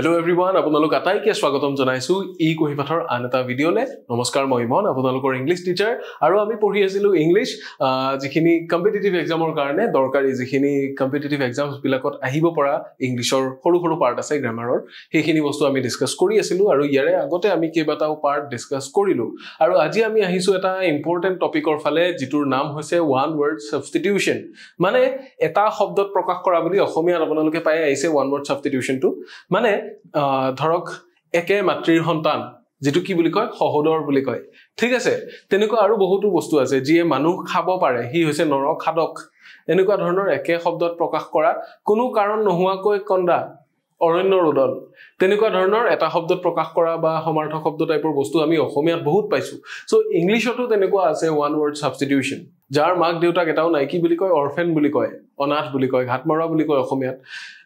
Hello everyone, আপোনালোক আটাইকে স্বাগতম জনাইছো ই কহিপাঠৰ আন এটা ভিডিঅলে। নমস্কাৰ, মই ইমন, আপোনালোকৰ ইংলিশ টিচাৰ আৰু আমি পঢ়ি আছিলো ইংলিশ যিখিনি কম্পিটিটিভ এক্সামৰ কাৰণে দৰকাৰী যিখিনি কম্পিটিটিভ এক্সামছ বিলাকত আহিব পৰা ইংলিশৰ সৰু সৰু পাৰ্ট আছে গ্ৰামাৰৰ সেইখিনি বস্তু আমি ডিসকাস কৰি আছিলো আৰু ইয়াৰে আগতে আমি কেইবাটাও পাৰ্ট ডিসকাস কৰিলো আৰু আজি আমি আহিছো এটা ইম্পৰ্টেন্ট টপিকৰ ফালে যিটোৰ নাম হৈছে ওয়ান ওয়াৰ্ড সাবস্টিটিউশন। মানে এটা শব্দত প্ৰকাশ কৰা বুলি অসমীয়াত আপোনালোকে পাই আহিছে ওয়ান ওয়াৰ্ড সাবস্টিটিউশনটো। মানে ধৰক একে মাতৃৰ সন্তান যেটো কি বুলি কয় সহোদৰ বুলি কয়, ঠিক আছে। তেনেকুৱা আৰু বহুতো বস্তু আছে যিয়ে মানুহ খাব পাৰে, হি হৈছে নৰখাদক। এনেকুৱা ধৰণৰ একে শব্দত প্ৰকাশ কৰা কোনো কাৰণ নোহোৱাকৈ কন্দা অৰণ্য ৰোদন, তেনেকুৱা ধৰণৰ এটা শব্দত প্ৰকাশ কৰা বা সমাৰ্থক শব্দ টাইপৰ বস্তু আমি অসমীয়াত বহুত পাইছো। সো ইংলিশতো তেনেকুৱা আছে ওয়ান ওয়াৰ্ড সাবস্টিটিউশন, যাৰ মাক দেউতাক এটাও নাই, কি বুলি কয় অৰফেন বুলি কয়, অনাথ বুলি কয়, ঘাটমৰা বুলি কয় অসমীয়াত।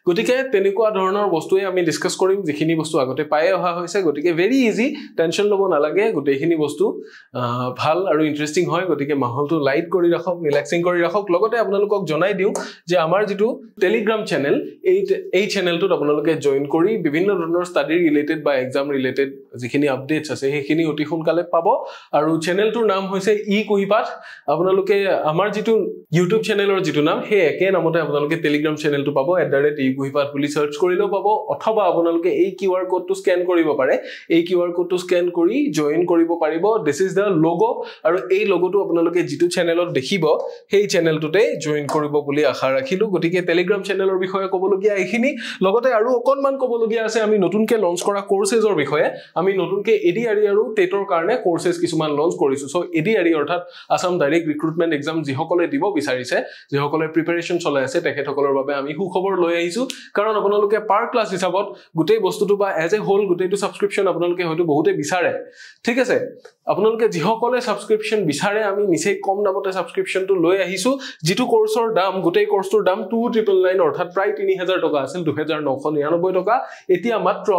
গতিকে তেনেকুৱা ধৰণৰ বস্তুৱে আমি ডিসকাস কৰিম যিখিনি বস্তু আগতে পাই অহা হৈছে। গতিকে ভেৰি ইজি, টেনশন ল'ব নালাগে, গোটেইখিনি বস্তু ভাল আৰু ইন্টাৰেষ্টিং হয়। গতিকে মাহলটো লাইট কৰি ৰাখক, ৰিলেক্সিং কৰি ৰাখক। লগতে আপোনালোকক জনাই দিওঁ যে আমাৰ যেটো টেলিগ্ৰাম চেনেল, এই চেনেলটোত আপোনালোকে জয়েন কৰি বিভিন্ন ধৰণৰ ষ্টাডি ৰিলেটেড বা এক্সাম ৰিলেটেড যিখিনি আপডেটছ আছে সেইখিনি অতি সোনকালে পাব। আৰু চেনেলটোৰ নাম হৈছে ই কহিপাঠ। আপোনালোকে আমাৰ যেটো ইউটিউব চেনেলৰ যেটো নাম সেই একে নামতে আপোনালোকে টেলিগ্ৰাম চেনেলটো পাব, @ই-কহিপাঠ বুলি সাৰ্চ কৰিলেও পাব, অথবা আপোনালোকে এই কিউআৰ কোডটো স্ক্যান কৰিব পাৰে। এই কিউআৰ কোডটো স্ক্যান কৰি জয়েন কৰিব পাৰিব। দিস ইজ দা লোগো, আৰু এই লোগোটো আপোনালোকে যেটো চেনেলত দেখিব সেই চেনেলটোতে জয়েন কৰিব বুলি আশা ৰাখিলো। গতিকে টেলিগ্ৰাম চেনেলৰ বিষয়ে ক'বলগীয়া এইখিনি। লগতে আৰু অকনমান ক'বলগীয়া আছে আমি নতুনকে লঞ্চ কৰা কোৰ্সেছৰ বিষয়ে। আমি নতুনকে এডিআৰই আৰু টেটৰ কাৰণে কোৰ্সেছ কিছুমান লঞ্চ কৰিছো। সো এডিআৰই অৰ্থাৎ আসাম ডাইৰেক্ট ৰিক্ৰুটমেন্ট এক্সাম যিসকলে দিব বিচাৰিছে, যিসকলে প্ৰিপাৰেচন চলাই আছে, তেখেতসকলৰ বাবে আমি সুখবৰ লৈ আহিছো। কাৰণ আপোনালোকে পাৰ ক্লাছ হিচাপত গোটেই বস্তুটো বা এজ এ হোল গোটেইটো সাবস্ক্ৰিপশন আপোনালোকে হয়তো বহুতে বিচাৰে, ঠিক আছে। আপোনালোকে যিসকলে সাবস্ক্ৰিপশন বিচাৰে আমি নিচে কম দামতে সাবস্ক্ৰিপশনটো লৈ আহিছো। যেটো কোৰ্সৰ দাম, গোটেই কোৰ্সটোৰ দাম 2999 অৰ্থাৎ প্ৰায় 3000 টকা আছিল, 2999 টকা। এতিয়া মাত্ৰ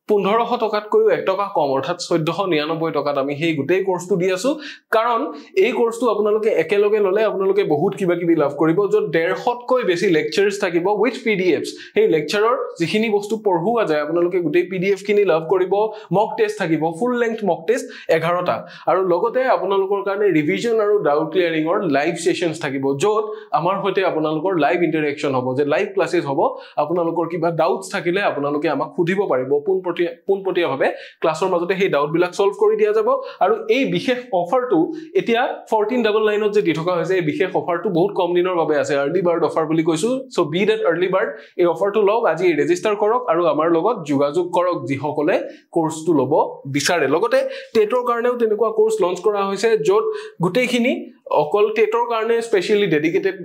1500 টকাতকৈও 1 টকা কম অৰ্থাৎ 1499 টকাত আমি সেই গোটেই কোৰ্সটো দি আছো। কাৰণ এই কোৰ্সটো আপোনালোকে একেলগে ললে আপোনালোকে বহুত কিবা কিবি লাভ কৰিব, য'ত 150তকৈ বেছি লেকচাৰছ থাকিব উইথ পিডিএফছ। সেই লেকচাৰৰ যিখিনি বস্তু পঢ়ুৱা যায় আপোনালোকে গোটেই পিডিএফ খিনি লাভ কৰিব। মক টেষ্ট থাকিব, ফুল লেংথ মক টেষ্ট 11টা, আৰু লগতে আপোনালোকৰ কাৰণে ৰিভিজন আৰু ডাউট ক্লিয়াৰিংৰ লাইভ সেশনছ থাকিব, য'ত আমাৰ সৈতে আপোনালোকৰ লাইভ ইন্টাৰেকশন হ'ব, যে লাইভ ক্লাसेस হ'ব। আপোনালোকৰ কিবা ডাউটছ থাকিলে আপোনালোকে আমাক সুধিব পাৰিব, পোনপটীয়াভাৱে ক্লাছৰ মাজতে সেই ডাউট বিলাক সলভ কৰি দিয়া যাব। আৰু এই বিশেষ অফাৰটো এতিয়া 1499 যে দি থকা হৈছে, এই বিশেষ অফাৰটো বহুত কম দিনৰ বাবে আছে, আৰ্লি বাৰ্ড অফাৰ বুলি কৈছো। So be that early bird, এই অফাৰটো লওক, আজি ৰেজিষ্টাৰ কৰক আৰু আমাৰ লগত যোগাযোগ কৰক যিসকলে কোৰ্সটো ল'ব বিচাৰে। লগতে টেটৰ কাৰণেও তেনেকুৱা কোৰ্স লঞ্চ কৰা হৈছে, য'ত গোটেইখিনি অকল টেটৰ কাৰণে স্পেশালি ডেডিকেটেড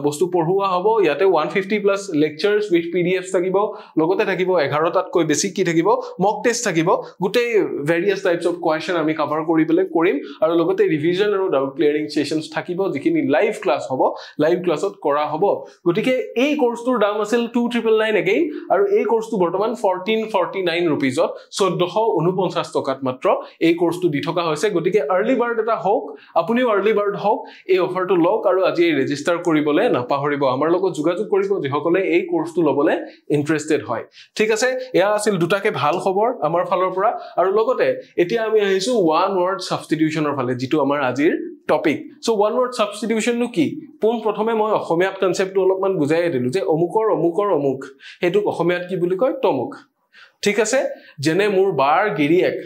বস্তু পঢ়ুৱা হ'ব। ইয়াতে 150+ লেকচাৰছ উইথ পিডিএফছ থাকিব, লগতে থাকিব 11টাতকৈ বেছি কি থাকিব মক টেষ্ট থাকিব। গোটেই ভেৰিয়াছ টাইপছ অফ কোৱেশ্চন আমি কভাৰ কৰিম, আৰু লগতে ৰিভিজন আৰু ডাউট ক্লিয়াৰিং সেশনছ থাকিব, যিখিনি লাইভ ক্লাছ হ'ব, লাইভ ক্লাছত কৰা হ'ব। গতিকে এই কোৰ্সটোৰ দাম আছিল 2999 এগেইন, আৰু এই কোৰ্সটো বৰ্তমান 1449 ৰুপিজত 1449 টকাত মাত্ৰ এই কোৰ্সটো দি থকা হৈছে। গতিকে আৰ্লি বাৰ্ড এটা হওক, আপুনিও আৰ্লি বাৰ্ড হওক, এই অফাৰটো লওক আৰু আজি ৰেজিষ্টাৰ কৰিবলৈ নাপাহৰিব। আমাৰ লগত যোগাযোগ কৰিব যিসকলে এই কোৰ্সটো ল'বলৈ ইন্টাৰেষ্টেড হয়, ঠিক আছে। এয়া আছিল দুটাকে ভাল খবৰ আমাৰ ফালৰ পৰা। আৰু লগতে এতিয়া আমি আহিছো ওয়ান ওয়াৰ্ড সাবস্টিটিউশনৰ ফালে, যেটো আমাৰ আজিৰ topic. So one word substitution নো কি? প্ৰথমে মই অসমীয়াত কনসেপ্টটো অলপমান বুজাই দিলো, যে অমুকৰ অমুক হেতুক অসমীয়াত কি বুলি কয় তমুক, ঠিক আছে। যেনে মোৰ বাৰ গিৰিয়েক,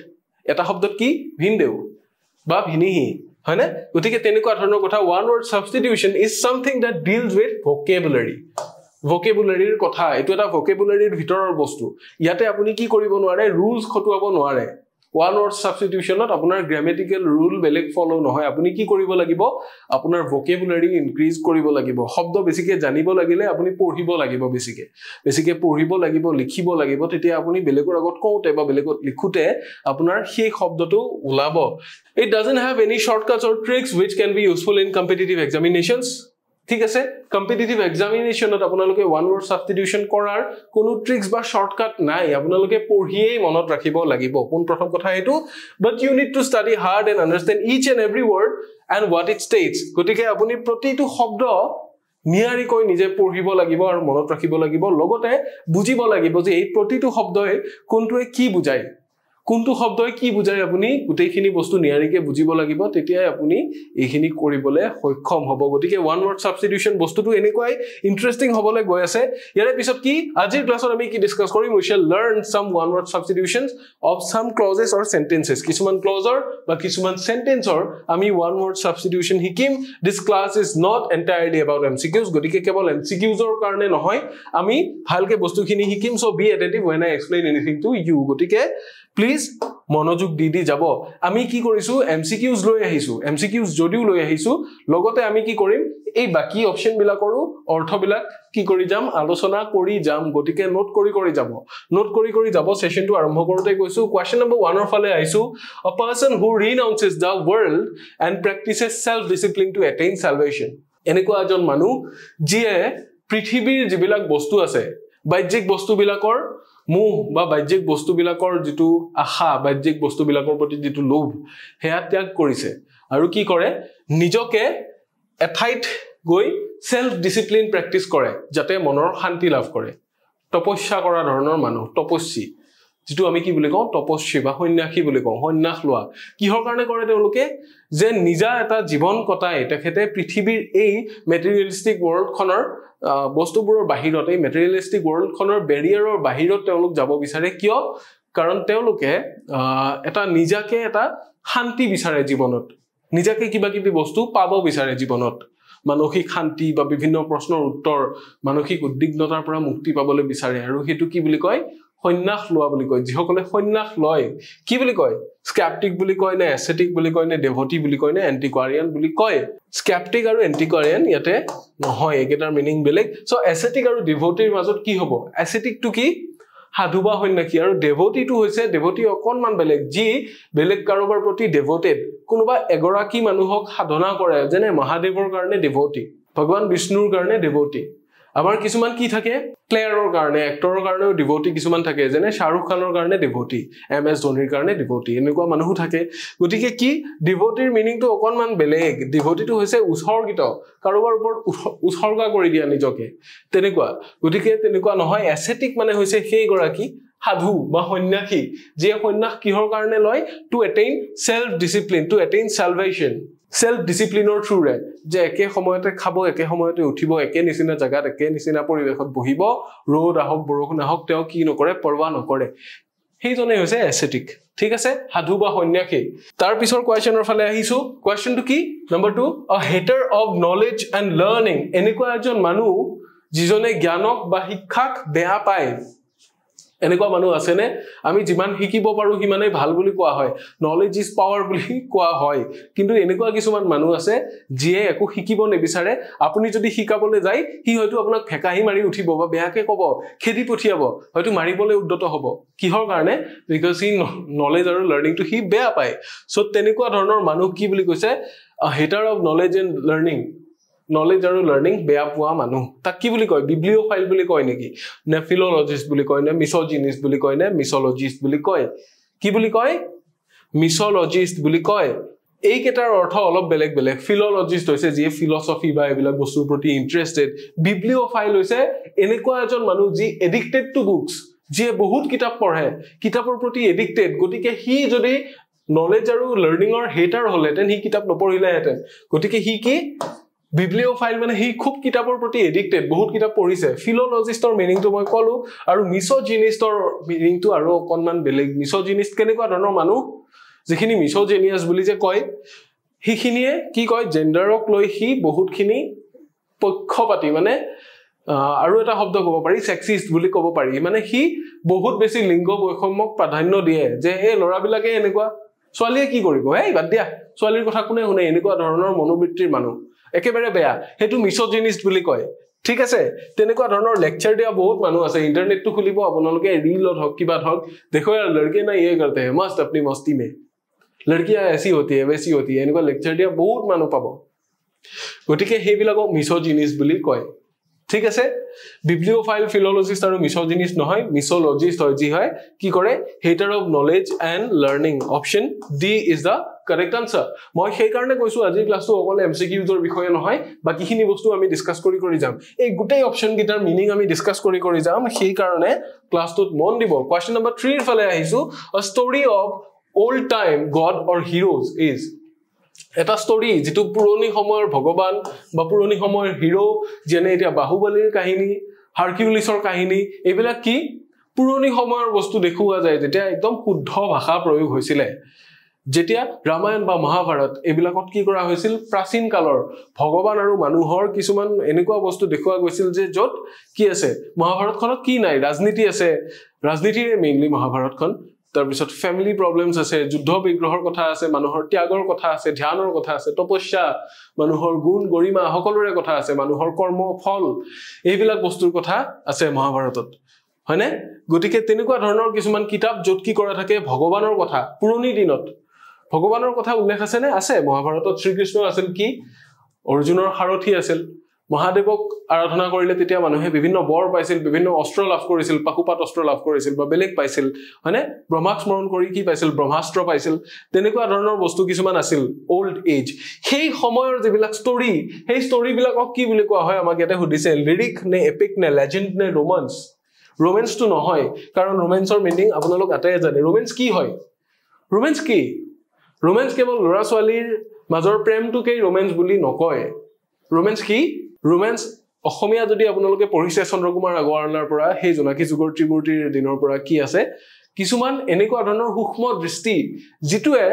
এটা শব্দত কি ভিনদেউ বা ভিনিহি, হয় না? গতিকে তেনেকুৱা ধৰণৰ কথা। One word substitution is something that deals with vocabulary. ভোকেবুলাৰিৰ কথা, এইটো এটা ভোকেবুলাৰিৰ ভিতৰৰ বস্তু। ইয়াতে আপুনি কি কৰিব নোৱাৰে, ৰুলছ খটুৱাব নোৱাৰে। ওয়ান ওয়াৰ্ড সাবস্টিটিউশনত আপোনাৰ গ্ৰামেটিক্যাল ৰুল বেলেগ ফলো নহয়। আপুনি কি কৰিব লাগিব, আপোনাৰ ভোকেবুলাৰি ইনক্ৰিজ কৰিব লাগিব। শব্দ বেছিকে জানিব লাগিলে আপুনি পঢ়িব লাগিব, বেছিকে পঢ়িব লাগিব, লিখিব লাগিব। তেতিয়া আপুনি বেলেগৰ আগত কওঁতে বা বেলেগত লিখোতে আপোনাৰ সেই শব্দটো ওলাব। It doesn't have any shortcuts or tricks which can be useful in competitive examinations, ঠিক আছে। কম্পিটিটিভ এক্সামিনেশনত আপোনালোকে ওয়ান ওয়াৰ্ড সাবস্টিটিউশন কৰাৰ কোনো ট্ৰিক্স বা শৰ্টকাট নাই, আপোনালোকে পঢ়িয়েই মনত ৰাখিব লাগিব। প্ৰথম কথা এইটো, but you need to study hard and understand each and every word and what it states। গতিকে আপুনি প্ৰতিটো শব্দ নিয়াৰিকৈ নিজে পঢ়িব লাগিব আৰু মনত ৰাখিব লাগিব লগতে বুজিব লাগিব যে এই প্ৰতিটো শব্দই কোনটোৱে কি বুজায় কোনটো শব্দই কি বুজায় আপুনি গোটেইখিনি বস্তু নিয়াৰিকে বুজিব লাগিব তেতিয়াই আপুনি এইখিনি কৰিবলৈ সক্ষম হ'ব গতিকে ওৱান ওয়াৰ্ড সাবস্টিটিউশন বস্তুটো এনেকৈ ইন্টাৰেষ্টিং হ'বলৈ গৈ আছে ইয়াৰ পিছত কি আজিৰ ক্লাছত আমি কি ডিসকাস কৰিম we shall learn some one word substitutions of some clauses or sentences কিছুমান ক্লজৰ বা কিছুমান সেন্টেন্সৰ আমি one word substitution শিকিম this class is not entirely about MCQs গতিকে কেৱল MCQsৰ কাৰণে নহয় আমি ভালকে বস্তুখিনি শিকিম so be attentive when I explain anything to you গতিকে Please মনোযোগ দি যাব আমি কি কৰিছো MCQs লৈ আহিছো MCQs যদিও লৈ আহিছো লগতে আমি কি কৰিম এই বাকি অপচন বিলাকৰো অৰ্থবিলাক কি কৰি যাম আলোচনা কৰি যাম গতিকে নোট কৰি যাব সেশনটো আৰম্ভ কৰোতে কৈছো কোৱেশ্চন নম্বৰ 1 ৰ ফালে আহিছো a person who renounces the world and practices self discipline to attain salvation এনেকুৱা এজন মানুহ যিয়ে পৃথিৱীৰ যিবিলাক বস্তু আছে বাহ্যিক বস্তুবিলাকৰ মুহ বা বাহ্যিক বস্তুবিলাকৰ যেটো আশা বাহ্যিক বস্তুবিলাকৰ প্ৰতি যেটো লোভ হেয়া ত্যাগ কৰিছে আৰু কি কৰে নিজকে এঠাইত গৈ সেলফ ডিসিপ্লিন প্ৰ্যাকটিস কৰে যাতে মনৰ শান্তি লাভ কৰে তপস্যা কৰা ধৰণৰ মানুহ তপস্বী যেটো আমি কি বুলি কওঁ তপস্বী বা সন্ন্যাসী বুলি কওঁ সন্ন্যাস লোৱা কিহৰ কাৰণে কৰে তেওঁলোকে যে নিজা এটা জীৱন কটাই তেখেতে পৃথিৱীৰ এই মেটেৰিয়েলিস্টিক ওয়াৰ্ল্ডখনৰ বস্তুবোৰৰ বাহিৰত এই মেটেৰিয়েলিস্টিক ওয়াৰ্ল্ডখনৰ বেৰিয়াৰৰ বাহিৰত তেওঁলোক যাব বিচাৰে কিয় কাৰণ তেওঁলোকে এটা নিজাকে এটা শান্তি বিচাৰে জীৱনত নিজাকে কিবা কিবি বস্তু পাব বিচাৰে জীৱনত মানসিক শান্তি বা বিভিন্ন প্ৰশ্নৰ উত্তৰ মানসিক উদ্বিগ্নতাৰ পৰা মুক্তি পাবলৈ বিচাৰে আৰু হেতু কি বুলি কয় সন্ন্যাস লোৱা বুলি কয় যিসকলে সন্ন্যাস লয় কি বুলি কয় স্কেপটিক বুলি কয় নে এসেটিক বুলি কয় নে ডেভোটি বুলি কয় নে এন্টিকুৱাৰিয়ান বুলি কয় স্কেপটিক আৰু এন্টিকুৱাৰিয়ান ইয়াতে নহয় একেটাৰ মিনিং বেলেগ সো এসেটিক আৰু ডেভোটিৰ মাজত কি হ'ব এসেটিক টু কি সাধু বা সন্ন্যাসী আৰু ডেভোটি টু হৈছে ডেভোটি অকনমান বেলেগ যি বেলেগ কাৰোবাৰ প্ৰতি ডেভোটেড কোনোবা এগৰাকী মানুহক সাধনা কৰে যেনে মহাদেৱৰ কাৰণে ডেভোটি ভগৱান বিষ্ণুৰ কাৰণে ডেভোটি আমাৰ কিছুমান কি থাকে প্লেয়াৰৰ কাৰণে এক্টৰৰ কাৰণেও ডিভোটি কিছুমান থাকে যেনে শাহৰুখ খানৰ কাৰণে ডিভোটি MS ধোনিৰ কাৰণে ডিভোটি এনেকুৱা মানুহো থাকে গতিকে কি ডিভোটিৰ মিনিংটো অকনমান বেলেগ ডিভোটিটো হৈছে উৎসৰ্গিত কাৰোবাৰ ওপৰত উৎসৰ্গা কৰি দিয়া নিজকে তেনেকুৱা গতিকে তেনেকুৱা নহয় এসেটিক মানে হৈছে সেই গৰাকী সাধু বা সন্ন্যাসী যে সন্ন্যাস কিহৰ কাৰণে লয় to attain self discipline to attain salvation self ডিসিপ্লিনৰ থ্ৰুৰে যে একে সময়তে খাব একে সময়তে উঠিব একে নিচিনা জায়গাত একে নিচিনা পৰিবেশত বহিব ৰ'দ আহক বৰষুণ আহক তেওঁ কি নকৰে পৰৱা নকৰে সেইজনে হৈছে এসেটিক ঠিক আছে সাধু বা সন্ন্যাসী তাৰ পিছৰ কোৱেশ্চনৰ ফালে আহিছো কোৱেশ্চনটো কি number 2 a hater of knowledge and learning এনেকুৱা এজন মানুহ যিজনে জ্ঞানক বা শিক্ষাক বেয়া পায় এনেকুৱা মানুহ আছে নে আমি যিমান শিকিব পাৰো হিমানে ভাল বুলি কোৱা হয় নলেজ ইজ পাৱাৰ বুলি কোৱা হয় কিন্তু এনেকুৱা কিছুমান মানুহ আছে যিয়ে একো শিকিব নেবিচাৰে আপুনি যদি শিকাবলৈ যায় হি হয়তো আপোনাক ফেকাহি মাৰি উঠিব বা বেয়াকে কব খেদি পঠিয়াব হয়তো মাৰিবলৈ উদ্যত হ'ব কিহৰ কাৰণে বিকজ হি নলেজ আৰু লাৰ্নিং টু হি বেয়া পায় সো তেনেকুৱা ধৰণৰ মানুহ কি বুলি কৈছে hater of knowledge and learning knowledge আৰু learning বেয়া পোৱা মানুহ তাক কি বুলি কয় বিব্লিওফাইল বুলি কয় নেকি নে ফিলোলজিষ্ট বুলি কয় নে মিসোজিনিষ্ট বুলি কয় নে মিসোলজিষ্ট বুলি কয় কি বুলি কয় মিসোলজিষ্ট বুলি কয় এই কেটাৰ অৰ্থ অলপ বেলেগ বেলেগ ফিলোলজিষ্ট হৈছে যি ফিলসফি বা এইবিলাক বস্তুৰ প্ৰতি ইন্টাৰেষ্টেড বিব্লিওফাইল হৈছে এনেকুৱা এজন মানুহ যি এডিক্টেড টু বুকস যি বহুত কিতাপ পঢ়ে কিতাপৰ প্ৰতি এডিক্টেড গতিকে হি যদি নলেজ আৰু লাৰ্নিংৰ হেটাৰ হলেতেন হি কিতাপ নপঢ়িলেহেতেন গতিকে হি কি বিব্লিওফাইল মানে হি খুব কিতাপৰ প্ৰতি এডিক্টেড বহুত কিতাপ পঢ়িছে ফিলোলজিষ্টৰ মিনিংটো মই কলো আৰু মিসোজিনিষ্টৰ মিনিংটো আৰু অকনমান বেলেগ মিসোজিনিষ্ট কেনেকুৱা ধৰণৰ মানুহ যিখিনি মিসোজেনিয়াস বুলি যে কয় হিখিনিয়ে কি কয় জেন্ডাৰক লৈ হি বহুতখিনি পক্ষপাতি মানে আৰু এটা শব্দ ক'ব পাৰি সেক্সিষ্ট বুলি ক'ব পাৰি মানে হি বহুত বেছি লিংগ বৈষম্যক প্ৰাধান্য দিয়ে যে এই লৰাবিলাকে এনেকুৱা ছোৱালীয়ে কি কৰিব এই বাদ দিয়া ছোৱালীৰ কথা কোনে শুনে এনেকুৱা ধৰণৰ মনোবৃত্তিৰ মানুহ একেবাৰে বেয়া হেতু মিসোজিনিষ্ট বুলি কয় ঠিক আছে তেনেকুৱা ধৰণৰ লেকচাৰ দিয়া বহুত মানুহ আছে ইন্টাৰনেটটো খুলিব আপোনালোকে ৰীলত হক কিবা হক দেখো यार लड़के ना ये करते हैं मस्त अपनी मस्ती में लड़कियां ऐसी होती है वैसी होती है এনেকুৱা লেকচাৰ দিয়া বহুত মানুহ পাব গতিকে হেবিলাকক মিসোজিনিষ্ট বুলি কয় ঠিক আছে bibliophile philologist আৰু misogynist নহয় misologist হয় যি হয় কি কৰে hater of knowledge and learning option D is the correct answer মই সেই কাৰণে কৈছো আজি ক্লাসটো অকল MCQs ৰ বিষয়ে নহয় বাকিখিনি বস্তু আমি ডিসকাস কৰি যাম এই গুটেই অপচন গিটাৰ মিনিং আমি ডিসকাস কৰি যাম সেই কাৰণে ক্লাসটোত মন দিব কোৱেশ্চন নম্বৰ 3 এর ফালে আহিছো a story of old time god or heroes is এটা story যেটো পুৰণি সময়ৰ ভগৱান বা পুৰণি সময়ৰ হিৰো যেনে এতিয়া বাহুবলীৰ কাহিনী হাৰকিউলিছৰ কাহিনী এইবিলাক কি পুৰণি সময়ৰ বস্তু দেখুৱা যায় যেতিয়া একদম শুদ্ধ ভাষা প্ৰয়োগ হৈছিল যেতিয়া ৰামায়ণ বা মহাভাৰত এইবিলাকত কি কৰা হৈছিল প্ৰাচীন কালৰ ভগৱান আৰু মানুহৰ কিছুমান এনেকুৱা বস্তু দেখুৱা গৈছিল যে যত কি আছে মহাভাৰতখনত কি নাই ৰাজনীতি আছে ৰাজনীতিৰে মেইনলি মহাভাৰতখন তাৰ পিছত ফ্যামিলি প্ৰবলেমছ আছে যুদ্ধ বিগ্ৰহৰ কথা আছে মানুহৰ ত্যাগৰ কথা আছে ধ্যানৰ কথা আছে তপস্যা মানুহৰ গুণ গৰিমা সকলোৰে কথা আছে মানুহৰ কৰ্ম ফল এইবিলাক বস্তুৰ কথা আছে মহাভাৰতত হয়নে গতিকে তেনেকুৱা ধৰণৰ কিছুমান কিতাপ যত কি কৰা থাকে ভগৱানৰ কথা পুৰণি দিনত ভগৱানৰ কথা উল্লেখ আছে নে আছে মহাভাৰতত শ্ৰীকৃষ্ণ আছিল কি অৰ্জুনৰ সাৰথি আছিল মহাদেৱক আৰাধনা কৰিলে তেতিয়া মানুহে বিভিন্ন বৰ পাইছিল বিভিন্ন অস্ত্ৰ লাভ কৰিছিল পাকুপাত অস্ত্ৰ লাভ কৰিছিল বা বেলেগ পাইছিল হয়নে ব্ৰহ্মাক স্মৰণ কৰি কি পাইছিল ব্ৰহ্মাস্ত্ৰ পাইছিল তেনেকুৱা ধৰণৰ বস্তু কিছুমান আছিল ওল্ড এজ সেই সময়ৰ যিবিলাক ষ্টৰী সেই ষ্টৰী বিলাকক কি বুলি কোৱা হয় আমাক ইয়াতে সুধিছে লিৰিক নে এপিক নে লেজেণ্ড নে ৰোমান্স ৰোমান্স তো নহয় কাৰণ ৰোমান্সৰ মিনিং আপোনালোক আটাই জানে ৰোমান্স কি হয় ৰোমান্স কি ৰোমান্স কেৱল লৰা ছোৱালীৰ মাজৰ প্ৰেমটোকেই ৰোমান্স বুলি নকয় ৰোমান্স কি ৰোমান্স অসমীয়া যদি আপোনালোকে পঢ়িছে চন্দ্ৰকুমাৰ আগৰৱালাৰ পৰা সেই জোনাকী যুগৰ ত্ৰিমূৰ্তিৰ দিনৰ পৰা কি আছে কিছুমান এনেকুৱা ধৰণৰ সূক্ষ্ম দৃষ্টি যিটোৱে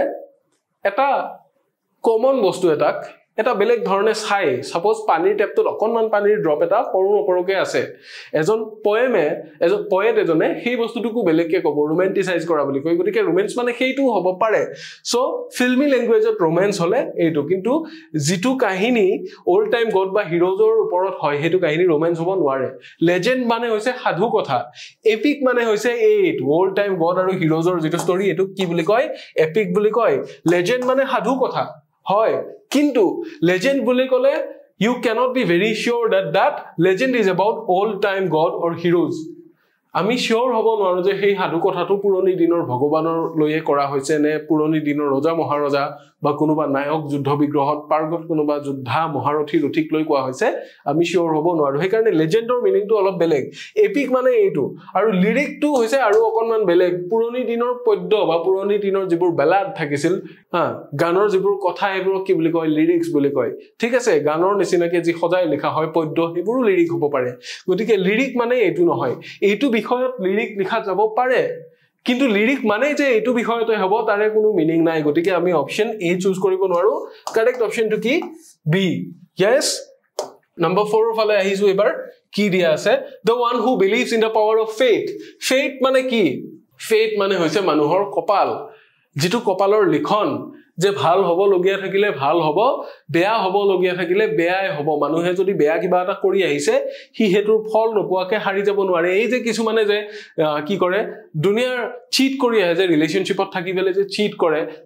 এটা কমন বস্তু এটা বেলেগ ধৰণে চাই সাপোজ পানীৰ টেপটোত অকনমান পানীৰ ড্ৰপ এটা পৰু ওপৰকে আছে এজন পয়েট এজনে সেই বস্তুটোকো বেলেগকে ক'ব ৰোমান্টিসাইজ কৰা বুলি কয় গতিকে ৰোমান্স মানে সেইটো হ'ব পাৰে সো ফিল্মি ল্যাঙ্গুৱেজত ৰোমান্স হলে এইটো কিন্তু যিটো কাহিনী ওল্ড টাইম গড বা হিৰোজৰ ওপৰত হয় সেইটো কাহিনী ৰোমান্স হ'ব নোৱাৰে লেজেণ্ড মানে হৈছে সাধু কথা এপিক মানে হৈছে এইট ওল্ড টাইম গড আৰু হিৰোজৰ যিটো ষ্টৰী এটো কি বুলি কয় এপিক বুলি কয় লেজেণ্ড মানে সাধু কথা হয় কিন্তু legend বুলি কলে you cannot be very sure that legend is about old time god or heroes আমি শিওর হব নোৱাৰো যে সেই সাধু কথাটো পুৰণি দিনৰ ভগৱানৰ লৈয়ে কৰা হৈছে নে পুৰণি দিনৰ ৰজা মহাৰজা বা কোনোবা নায়ক যুদ্ধ বিগ্ৰহত পাৰ্গত কোনোবা যোদ্ধা মহাৰথী ৰথিক লৈ কোৱা হৈছে আমি শিওৰ হব নোৱাৰো সেই কাৰণে লেজেণ্ডৰ মিনিংটো অলপ বেলেগ এপিক মানে এইটো আৰু লিৰিকটো হৈছে আৰু অকনমান বেলেগ পুৰণি দিনৰ পদ্য বা পুৰণি দিনৰ যিবোৰ বেলাড থাকিছিল গানৰ যিবোৰ কথা এইবোৰ কি বুলি কয় লিৰিক্স বুলি কয় ঠিক আছে গানৰ নিচিনাকে যি সজাই লিখা হয় পদ্য সেইবোৰো লিৰিক হ'ব পাৰে গতিকে লিৰিক মানে এইটো নহয় এইটো বিষয়ত লিৰিক লিখা যাব পাৰে কিন্তু লিৰিক মানে যে এইটো বিষয়তে হ'ব তাৰে কোনো মিনিং নাই গতিকে আমি অপচন এ চুজ কৰিব নোৱাৰো কাৰেক্ট অপচনটো কি বি yes number 4 ফালে আহিছো এবাৰ কি দিয়া আছে the one who believes in the power of fate মানে কি fate মানে হৈছে মানুহৰ কপাল যেটো কপালৰ লিখন যে ভাল হ'ব লগিয়া থাকিলে ভাল হ'ব বেয়া হ'ব লগিয়া থাকিলে বেয়াই হ'ব মানুহে যদি বেয়া কিবা এটা কৰি আহিছে হি হেতুৰ ফল নপোৱাকে হাৰি যাব নোৱাৰে এই যে কিছু মানে যে কি কৰে দুনিয়াৰ চিট কৰি আহে যে ৰিলেশনশিপত থাকি বেলে যে চিট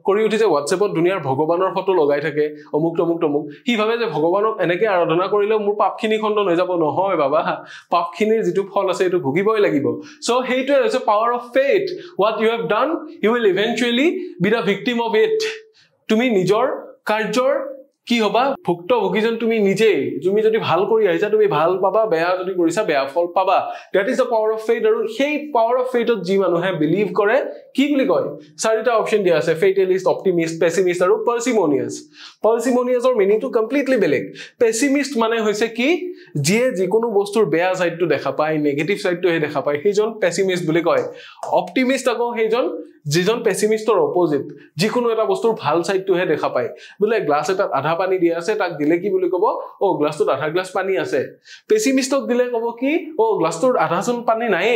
কৰি উঠি যে WhatsAppত দুনিয়াৰ ভগৱানৰ ফটো লগাই থাকে অমুক হি ভাবে যে ভগৱানক এনেকে আৰাধনা কৰিলে মোৰ পাপখিনি খণ্ডন হৈ যাব নহয় বাবা পাপখিনিৰ যেটো ফল আছে এটো ভুগিবই লাগিব সো হেইটো হৈছে power of faith what you have done you will eventually be the victim of it তুমি নিজৰ কাৰ্যৰ কি হবা ভুক্তভোগীজন তুমি নিজে তুমি যদি ভাল কৰি আহিছা তুমি ভাল পাবা বেয়া যদি কৰিছা বেয়া ফল পাবা that is the power of fate আৰু সেই power of fate যি মানুহে বিলিভ কৰে কি বুলি কয় চাৰিটা অপচন দিয়া আছে fatalist optimist pessimist আৰু parsimonious parsimonious মিনিংটো কমপ্লিটলি বেলেগ pessimist মানে হৈছে কি যিয়ে যিকোনো বস্তুৰ বেয়া সাইডটো দেখা পায় নেগেটিভ সাইডটোহে দেখা পায় সেইজন pessimist বুলি কয় optimist আকৌ সেইজন যিজন পেছিমিষ্টৰ অপোজিট যিকোনো এটা বস্তুৰ ভাল সাইডটোহে দেখা পায় বুলে গ্লাস এটা আধা পানী দিয়া আছে তাক দিলে কি বুলি কব ও গ্লাসটোত আধা গ্লাস পানী আছে পেছিমিষ্টক দিলে কব কি ও গ্লাসটোত আধাজন পানী নাই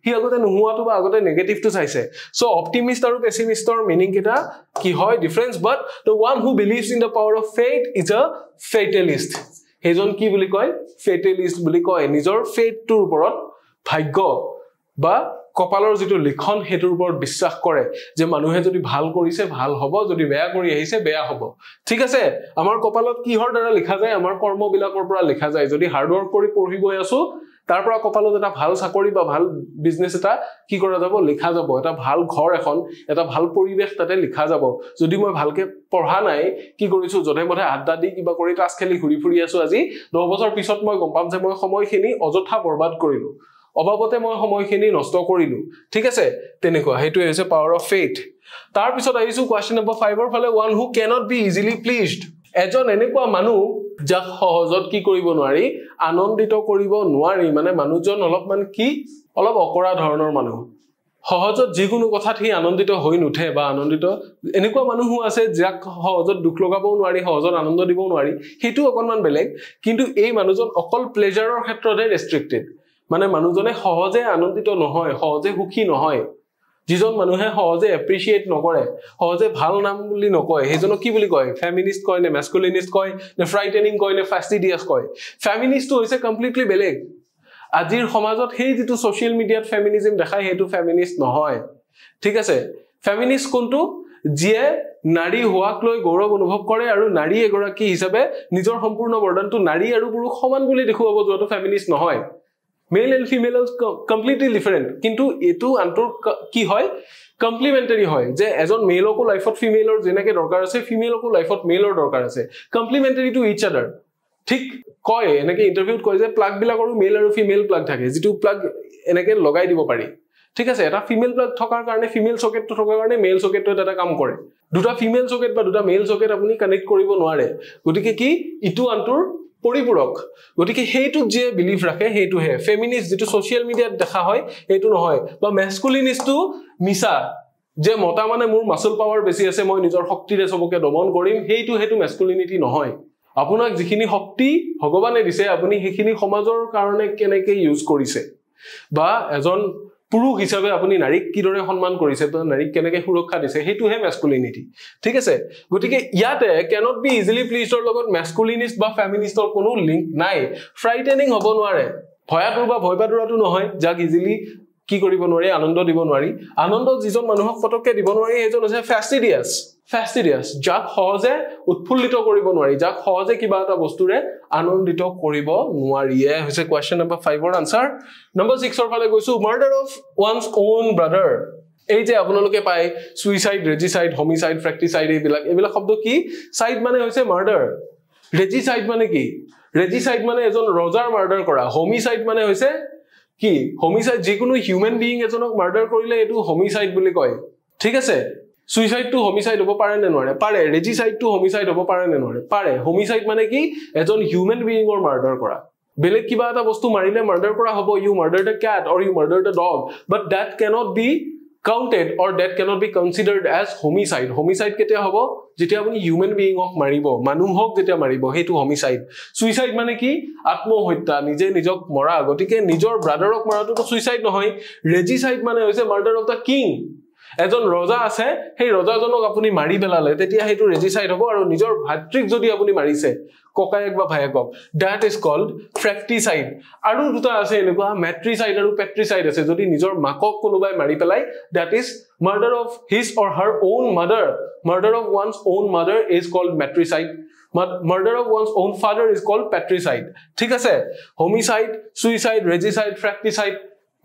হি আগতে নোহুৱাটো বা আগতে নেগেটিভটো চাইছে সো অপটিমিষ্ট আৰু পেছিমিষ্টৰ মিনিং কিটা কি হয় difference but the one who believes in the power of fate is a fatalist হেজন কি বুলি কয় fatalist বুলি কয় নিজৰ ফেটটোৰ ওপৰত ভাগ্য বা কপালৰ যেটো লিখন হেতুৰ ওপৰত বিশ্বাস কৰে যে মানুহে যদি ভাল কৰিছে ভাল হ'ব যদি বেয়া কৰি আহিছে বেয়া হ'ব ঠিক আছে আমাৰ কপালত কিহৰ দ্বাৰা লিখা যায় আমাৰ কৰ্মবিলাকৰ পৰা লিখা যায় যদি হাৰ্ড ওয়াৰ্ক কৰি পঢ়ি গৈ আছো তাৰ পৰা কপালত এটা ভাল চাকৰি বা ভাল বিজনেস এটা কি কৰা যাব লিখা যাব এটা ভাল ঘৰ এখন এটা ভাল পৰিবেশ তাতে লিখা যাব যদি মই ভালকে পঢ়া নাই কি কৰিছো জনে মতে আড্ডা দি কিবা কৰি টাস্ক খেলি ঘুৰি ফুৰি আছো আজি 10 বছৰ পিছত মই গম পাম যে মই সময়খিনি অযথা বৰবাদ কৰিলো অবাবতে মই সময়খিনি নষ্ট কৰিলো ঠিক আছে তেনেকুৱা হেতুৱে হৈছে পাৱাৰ অফ ফেথ তাৰ পিছত আহিছো কোৱেশ্চন নম্বৰ 5 ৰ ফালে one who cannot be easily pleased এজন এনেকুৱা মানুহ যাক সহজত কি কৰিব নোৱাৰি আনন্দিত কৰিব নোৱাৰি মানে মানুহজন অলপমান কি অলপ অকৰা ধৰণৰ মানুহ সহজত যিকোনো কথাত হি আনন্দিত হৈ নুঠে বা আনন্দিত এনেকুৱা মানুহ আছে যাক সহজত দুখ লগাবও নোৱাৰি সহজত আনন্দ দিবও নোৱাৰি হেতু অকনমান বেলেগ কিন্তু এই মানুহজন অকল প্লেজাৰৰ ক্ষেত্ৰতে ৰেষ্ট্ৰিক্টেড মানে মানুহজনে সহজে আনন্দিত নহয় সহজে সুখী নহয় যিজন মানুহে সহজে এপ্ৰিচিয়েট নকৰে সহজে ভাল নাম বুলি নকয় হেজনক কি বুলি কয় ফেমিনিষ্ট কয় নে মাস্কুলিনিষ্ট কয় নে ফ্ৰাইটেনিং কয় নে ফাস্টিডিয়াছ কয় ফেমিনিষ্ট হৈছে কমপ্লিটলি বেলেগ আজিৰ সমাজত হেই যেটো সোশ্যাল মিডিয়াত ফেমিনিজম দেখায় হেতু ফেমিনিষ্ট নহয় ঠিক আছে ফেমিনিষ্ট কোনটো যিয়ে নাৰী হোৱাক লৈ গৌৰৱ অনুভৱ কৰে আৰু নাৰী এগৰাকী হিচাপে নিজৰ সম্পূৰ্ণ বৰ্ডনটো নাৰী আৰু পুৰুষ সমান বুলি দেখুৱাব যোৱাটো ফেমিনিষ্ট নহয় male and female are completely different কিন্তু এটো আন্তৰ কি হয় কমপ্লিমেন্টাৰি হয় যে এজন মেলকো লাইফত ফিমেলৰ যেনেকে দৰকাৰ আছে ফিমেলকো লাইফত মেলৰ দৰকাৰ আছে কমপ্লিমেন্টাৰি টু ইচ আদাৰ ঠিক কয় এনেকে ইন্টাৰভিউত কয় যে প্লাগ বিলাকৰো মেল আৰু ফিমেল প্লাগ থাকে যেটো প্লাগ এনেকে লগাই দিব পাৰি ঠিক আছে এটা ফিমেল প্লাগ থকাৰ কাৰণে ফিমেল সকেট থকাৰ কাৰণে মেল সকেটটো এটা কাম কৰে দুটা ফিমেল সকেট বা দুটা মেল সকেট আপুনি কানেক্ট কৰিব নোৱাৰে গতিকে কি ইটো আন্তৰ পৰিপূৰক গতিকে হেতু যে বিলিভ ৰাখে হেতু হে ফেমিনিষ্ট যেটো সোশ্যাল মিডিয়াত দেখা হয় হেতু নহয় বা মাস্কুলিনিষ্টটো মিছা যে মতা মানে মোৰ মাসল পাৱাৰ বেছি আছে মই নিজৰ শক্তিৰে সবকে দমন কৰিম হেতু মাস্কুলিনিটি নহয় আপোনাক যিখিনি শক্তি ভগৱানে দিছে আপুনি হেখিনি সমাজৰ কাৰণে কেনেকৈ ইউজ কৰিছে বা এজন পুৰুষ হিচাপে আপুনি নাৰীক কিদৰে সন্মান কৰিছে বা নাৰীক কেনেকৈ সুৰক্ষা দিছে হেতুহে মাস্কুলিনিটি ঠিক আছে গতিকে ইয়াতে cannot be easily pleased ৰ লগত মাস্কুলিনিষ্ট বা ফেমিনিষ্টৰ কোনো লিংক নাই ফ্ৰাইটেনিং হ'ব নোৱাৰে ভয়াতুৰ বা ভয়পাতুৰাটো নহয় যাক ইজিলি কি কৰিব নোৱাৰি আনন্দ দিব নোৱাৰি আনন্দ যিজন মানুহক পটককে দিব নোৱাৰি এজন হৈছে ফাস্টিডিয়াছ যাক সহজে উৎফুল্লিত কৰিব নোৱাৰি যাক সহজে কিবা এটা বস্তুৰে আনন্দিত কৰিব নোৱাৰি এ হৈছে কোৱেশ্চন নম্বৰ 5 ৰ আনসাৰ নম্বৰ 6 ৰ ফালে গৈছো murder of one's own brother এই যে আপোনালোকে পায় সুইসাইড ৰেজিসাইড হোমিসাইড ফ্ৰেক্টিসাইড এইবিলাক শব্দ কি সাইড মানে হৈছে মাৰ্ডাৰ ৰেজিসাইড মানে কি ৰেজিসাইড মানে এজন ৰজাৰ মাৰ্ডাৰ কৰা হোমিসাইড মানে হৈছে কি হোমিসাইড যিকোনো হিউম্যান বিইং এজনক মাৰ্ডাৰ কৰিলে এটো হোমিসাইড বুলি কয় ঠিক আছে সুইসাইড টু হোমিসাইড হ'ব পাৰে নে নোৱাৰে পাৰে ৰেজিসাইড টু হোমিসাইড হ'ব পাৰে নে নোৱাৰে পাৰে হোমিসাইড মানে কি এজন হিউম্যান বিইংৰ মাৰ্ডাৰ কৰা বেলেগ কিবা এটা বস্তু মাৰিলে মাৰ্ডাৰ কৰা হ'ব you murdered a cat or you murdered a dog but that cannot be counted or that cannot be considered as homicide কেতিয়া হ'ব যেতিয়া আপুনি হিউম্যান বিইংক মাৰিব মানুহক যেতিয়া মাৰিব হেতু হোমিসাইড সুইসাইড মানে কি আত্মহত্যা নিজে নিজক মৰা গতিকে নিজৰ ব্ৰাদাৰক মাৰাটো তো সুইসাইড নহয় ৰেজিসাইড মানে হৈছে মাৰ্ডাৰ অফ দা কিং এজন ৰজা আছে সেই ৰজাজনক আপুনি মাৰি পেলালে তেতিয়া হেতু ৰেজিসাইড হ'ব আৰু নিজৰ ভাতৃক যদি আপুনি মাৰিছে ককায়েক বা ভায়েকক that is called fratricide আৰু দুটা আছে এনেকুৱা matricide আৰু patricide আছে যদি নিজৰ মাকক কোনোবাই মাৰি পেলাই that is murder of his or her own murder of one's own mother is called matricide murder of one's own father is called patricide ঠিক আছে homicide suicide regicide fratricide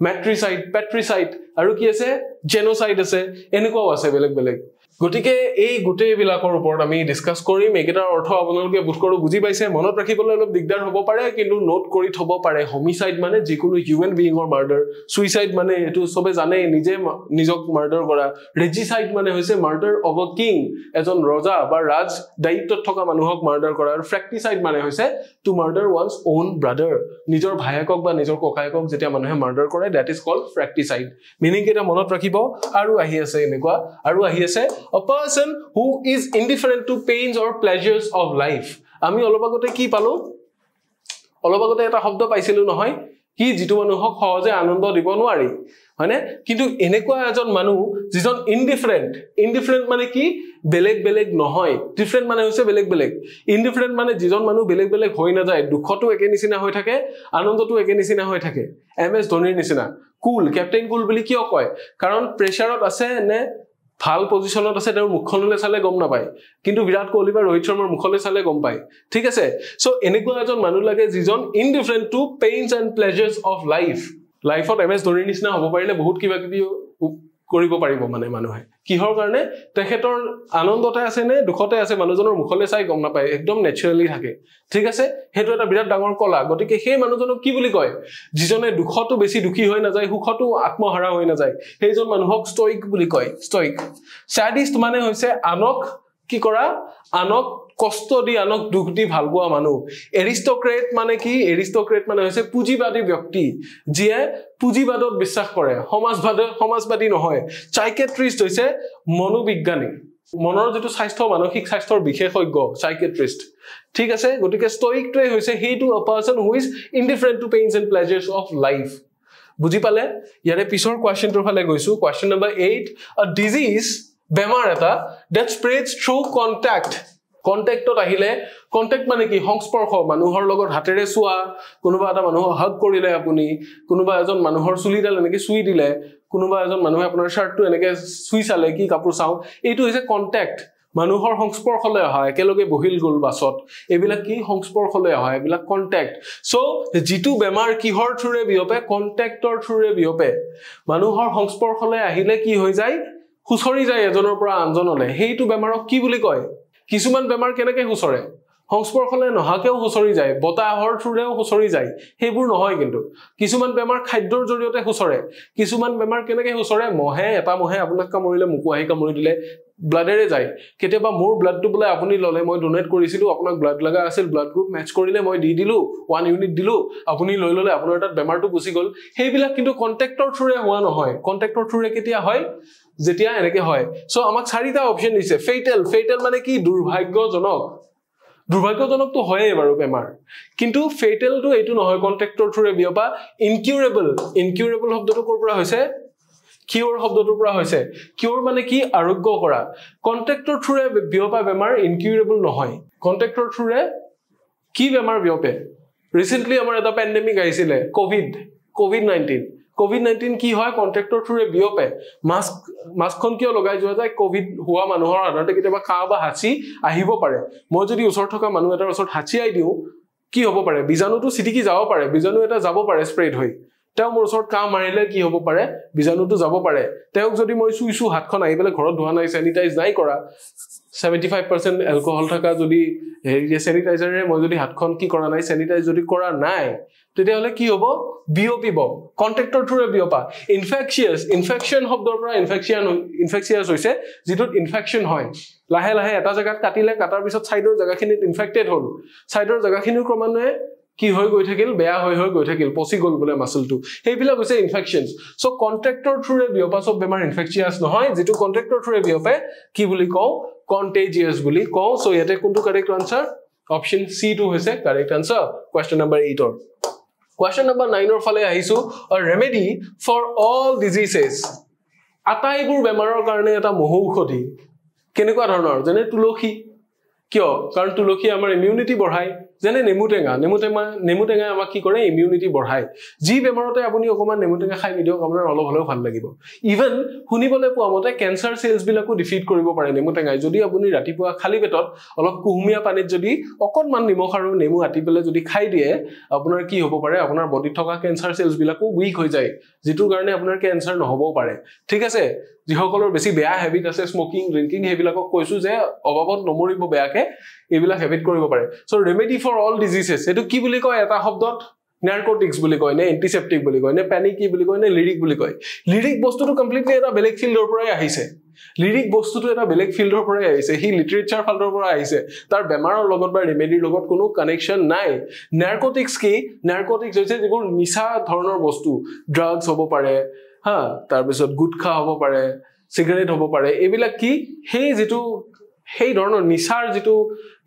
matricide patricide আৰু কি আছে genocide আছে এনেকুৱাও আছে বেলেগ গটিকে এই গোটেই বিলাকৰ ওপৰত আমি ডিসকাস কৰিম একেটাৰ অৰ্থ আপোনালোকে বুঝকৰো বুজি পাইছে মনত ৰাখিবলৈ অলপ দিগদাৰ হ'ব পাৰে কিন্তু নোট কৰি থব পাৰে হোমিসাইড মানে যিকোনো হিউম্যান বিইংৰ মাৰ্ডাৰ সুইসাইড মানে এটো সবে জানে নিজে নিজক মাৰ্ডাৰ কৰা ৰেজিসাইড মানে হৈছে মাৰ্ডাৰ অফ আ কিং এজন ৰজা বা ৰাজ দায়িত্বত থকা মানুহক মাৰ্ডাৰ কৰা আৰু ফ্ৰেক্টিসাইড মানে হৈছে to murder one's own brother নিজৰ ভায়েকক বা নিজৰ ককায়েকক যেতিয়া মানুহে মাৰ্ডাৰ কৰে that is called fratricide meaning কেটা মনত ৰাখিব আৰু আহি আছে এনেকুৱা আৰু আহি আছে a person who is indifferent to pains or pleasures of life আমি অলবাগতে কি পালো অলবাগতে এটা শব্দ পাইছিলো নহয় কি যেটো মানুহক সহজে আনন্দ দিব নোৱাৰি হয়নে কিন্তু এনেকুৱা এজন মানুহ যিজন ইনডিফাৰেন্ট মানে কি বেলেগ নহয় ডিফাৰেন্ট মানে হৈছে বেলেগ ইনডিফাৰেন্ট মানে যিজন মানুহ বেলেগ হৈ না যায় দুখটো একে নিচিনা হৈ থাকে আনন্দটো একে নিচিনা হৈ থাকে এমএস ধোনিৰ নিচিনা কুল কেপ্টেইন কুল বুলি কিয় কয় কাৰণ প্ৰেছাৰত আছে নে ভাল পজিশনত আছে তেওঁৰ মুখখনলৈ চালে গম নাপায় কিন্তু বিৰাট কোহলি বা ৰোহিত শৰ্মাৰ মুখলৈ চালে গম পায় ঠিক আছে সো এনেকুৱা এজন মানুহ লাগে যিজন ইনডিফাৰেন্ট to pains and pleasures of লাইফত এমএছ ধোনিৰ নিচিনা হ'ব পাৰিলে বহুত কিবা কিবি কৰিব পাৰিব মানে মানুহে কিহৰ কাৰণে তেখেতৰ আনন্দতে আছে নে দুখতে আছে মানুহজনৰ মুখলৈ চাই গম নাপায় একদম নেচাৰেলি থাকে ঠিক আছে হেতু এটা বিৰাট ডাঙৰ কলা গতিকে সেই মানুহজনক কি বুলি কয় যিজনে দুখতো বেছি দুখী হৈ নাযায় সুখতো আত্মহাৰা হৈ নাযায় সেইজন মানুহক ষ্টয়িক বুলি কয় ষ্টয়িক স্যাডিষ্ট মানে হৈছে আনক কি কৰা আনক কষ্ট দি আনক দুখ দি ভাল পোৱা মানুহ এৰিষ্টক্ৰেট মানে কি এৰিষ্টক্ৰেট মানে হৈছে পুঁজিবাদী ব্যক্তি যিয়ে পুঁজিবাদত বিশ্বাস কৰে সমাজবাদী নহয় সাইকিয়াট্ৰিষ্ট হৈছে মনোবিজ্ঞানী মনৰ যেটো স্বাস্থ্য মানসিক স্বাস্থ্যৰ বিশেষজ্ঞ সাইকিয়াট্ৰিষ্ট ঠিক আছে গতিকে ষ্টয়িকটোৱে হৈছে হেইটো a person who is indifferent to pains and pleasures of life বুজি পালে ইয়াৰে পিছৰ কোৱেশ্চনটোৰ ফালে গৈছো কোৱেশ্চন নম্বৰ 8 আ ডিজিজ বেমাৰ এটা that spreads through contact কন্টেক্টত আহিলে কন্টেক্ট মানে কি সংস্পৰ্শ মানুহৰ লগত হাতেৰে চুৱা কোনোবা এটা মানুহক হাগ কৰিলে আপুনি কোনোবা এজন মানুহৰ চুলিডাল এনেকে চুই দিলে কোনোবা এজন মানুহে আপোনাৰ শাৰ্টটো এনেকে চুই চালে কি কাপোৰ চাও এইটো হৈছে কন্টেক্ট মানুহৰ সংস্পৰ্শলৈ অহা একেলগে বহিল গল বাছত এবিলাক কি সংস্পৰ্শলৈ অহা এবিলাক কন্টেক্ট সো জিতু বেমাৰ কিহৰ থ্ৰুৰে বিয়পে কন্টেক্টৰ থ্ৰুৰে বিয়পে মানুহৰ সংস্পৰ্শলৈ আহিলে কি হৈ যায় হুচৰি যায় এজনৰ পৰা আনজনলৈ হেইটো বেমাৰক কি বুলি কয় কিছুমান বেমাৰ কেনেকৈ হুচৰে সংস্পৰ্শলৈ নহাকেও হুচৰি যায় বতাহৰ থ্ৰুৰেও হুচৰি যায় হেইবোৰ নহয় কিন্তু কিছুমান বেমাৰ খাদ্যৰ জৰিয়তে হুচৰে কিছুমান বেমাৰ কেনেকৈ হুচৰে মহে এটা মহে আপোনাক কামুৰিলে মুকুৱাহি কামুৰি দিলে ব্লাডেৰে যায় কেতিয়াবা মোৰ ব্লাডটো বলে আপুনি ললে মই ডোনেট কৰিছিলো আপোনাক ব্লাড লাগা আছিল ব্লাড গ্ৰুপ মেচ কৰিলে মই দি দিলো 1 ইউনিট দিলো আপুনি লৈ ললে আপোনাৰ তাত বেমাৰটো গুছি গল হেইবিলাক কিন্তু কন্টেক্টৰ থ্ৰুৰে হোৱা নহয় কন্টেক্টৰ থ্ৰুৰে কেতিয়া হয় যেতিয়া এনেকে হয় সো আমাক চাৰিটা অপচন দিছে ফেটাল মানে কি দুৰ্ভাগ্যজনক তো হয়ে বাৰু বেমাৰ কিন্তু ফেটাল তো এটো নহয় কন্টেক্টৰ থ্ৰুৰে বিয়পা ইনকিউৰেবল শব্দটো কৰ পৰা হৈছে কিউৰ শব্দটোৰ পৰা হৈছে কিউৰ মানে কি আৰোগ্য কৰা কন্টেক্টৰ থ্ৰুৰে বিয়পা বেমাৰ ইনকিউৰেবল নহয় কন্টেক্টৰ থ্ৰুৰে কি বেমাৰ বিয়পে ৰিসেন্টলি আমাৰ এটা পেন্ডেমিক আহিছিলে কোভিড-19 কি হয় কন্টেক্টৰ থ্ৰুৰে বিয়পে মাস্কখন কিয় লগাই যোৱা যায় কোভিড হোৱা মানুহৰ আধাৰতে কেতিয়াবা কাহ বা হাঁচি আহিব পাৰে মই যদি ওচৰত থকা মানুহ এটাৰ ওচৰত হাঁচি আই দিও কি হ'ব পাৰে বিজাণুটো সিটিকি যাব পাৰে বিজাণু এটা যাব পাৰে স্প্ৰেড হৈ তেও মোৰ ওচৰত কাহ মাৰিলে কি হ'ব পাৰে বিজাণুটো যাব পাৰে তেওক যদি মই চুইছো হাতখন আহি পেলে ঘৰত ধোৱা নাই স্যানিটাইজ নাই কৰা 75% এলকহল থকা যদি হেৰি স্যানিটাইজাৰে মই যদি হাতখন কি কৰা নাই স্যানিটাইজ যদি কৰা নাই তেতিয়াহলে কি হ'ব বিয়পিব কন্টেক্টৰ থ্ৰুৰে বিয়পা ইনফেকশন শব্দৰ পৰা ইনফেকশিয়াছ হৈছে যেটোত ইনফেকশন হয় লাহে লাহে এটা জায়গাত কাটিলে কাটাৰ পিছত সাইডৰ জায়গাখিনিত ইনফেক্টেড হল সাইডৰ জায়গাখিনিৰ ক্ৰমান্বয়ে কি হৈ গৈ থাকিল বেয়া হৈ গৈ থাকিল পচি গল বলে মাসলটো হেইবিলাক হৈছে ইনফেকশনস সো কন্টেক্টৰ থ্ৰুৰে বিয়পা সব বেমাৰ ইনফেকশিয়াছ নহয় যেটো কন্টেক্টৰ থ্ৰুৰে বিয়পে কি বুলি কও কন্টেজিয়াছ বুলি কও সো ইয়াতে কোনটো কাৰেক্ট আনসাৰ অপশন সি টু হৈছে কাৰেক্ট আনসাৰ কোৱেশ্চন নম্বৰ 8 অৰ কোৱেশ্চন নম্বৰ 9 অৰ ফালে আহিছো a remedy for all diseases আটাইবোৰ বেমাৰৰ কাৰণে এটা মহৌষধি কেনেকুৱা ধৰণৰ যেনে তুলসী কিয় কাৰণ তুলসী আমাৰ ইমিউনিটি বঢ়ায় যেনে নেমুটেঙা আমাক কি কৰে ইমিউনিটি বঢ়ায় জি বেমাৰতে আপুনি অকমান নেমুটেঙা খাই নিদিওক আপোনাৰ অলপ হলেও ভাল লাগিব ইভেন শুনিবলৈ পোৱা মতে ক্যান্সাৰ সেলস বিলাকো ডিফিট কৰিব পাৰে নেমুটেঙাই যদি আপুনি ৰাতিপুৱা খালি পেটত অলপ কুহুমীয়া পানীত যদি অকনমান নিমখ আৰু নেমু আটি পেলে যদি খাই দিয়ে আপোনাৰ কি হ'ব পাৰে আপোনাৰ বডিত থকা ক্যান্সাৰ সেলস বিলাকো উইক হৈ যায় যেটোৰ কাৰণে আপোনাৰ ক্যান্সাৰ নহবও পাৰে ঠিক আছে যিসকলৰ বেছি বেয়া হেবিট আছে স্মোকিং ড্ৰিংকিং হেবিলাকক কৈছো যে অভাৱত নমৰিব বেয়াকে এবিলাক হেবিট কৰিব পাৰে so remedy for all diseases এটো কি বুলি কয় এটা শব্দত নাৰ্কোটিক্স বুলি কয় নে এন্টিসেপ্টিক বুলি কয় নে প্যানিক কি বুলি কয় নে লিৰিক বুলি কয় লিৰিক বস্তুটো কমপ্লিটলি এটা বেলেগ ফিল্ডৰ পৰাই আহিছে লিৰিক বস্তুটো এটা বেলেগ ফিল্ডৰ পৰাই আহিছে হি লিটাৰেচাৰ ফাল্ডৰ পৰা আহিছে তাৰ বেমাৰৰ লগত বা ৰেমেডিৰ লগত কোনো কানেকশন নাই নাৰ্কোটিক্স হৈছে যিবোৰ নিচা ধৰণৰ বস্তু ড্ৰাগছ হ'ব পাৰে হা তাৰ পিছত গুটখা হ'ব পাৰে সিগাৰেট হ'ব পাৰে এবিলাক কি হেই ধৰণৰ নিচাৰ যেটো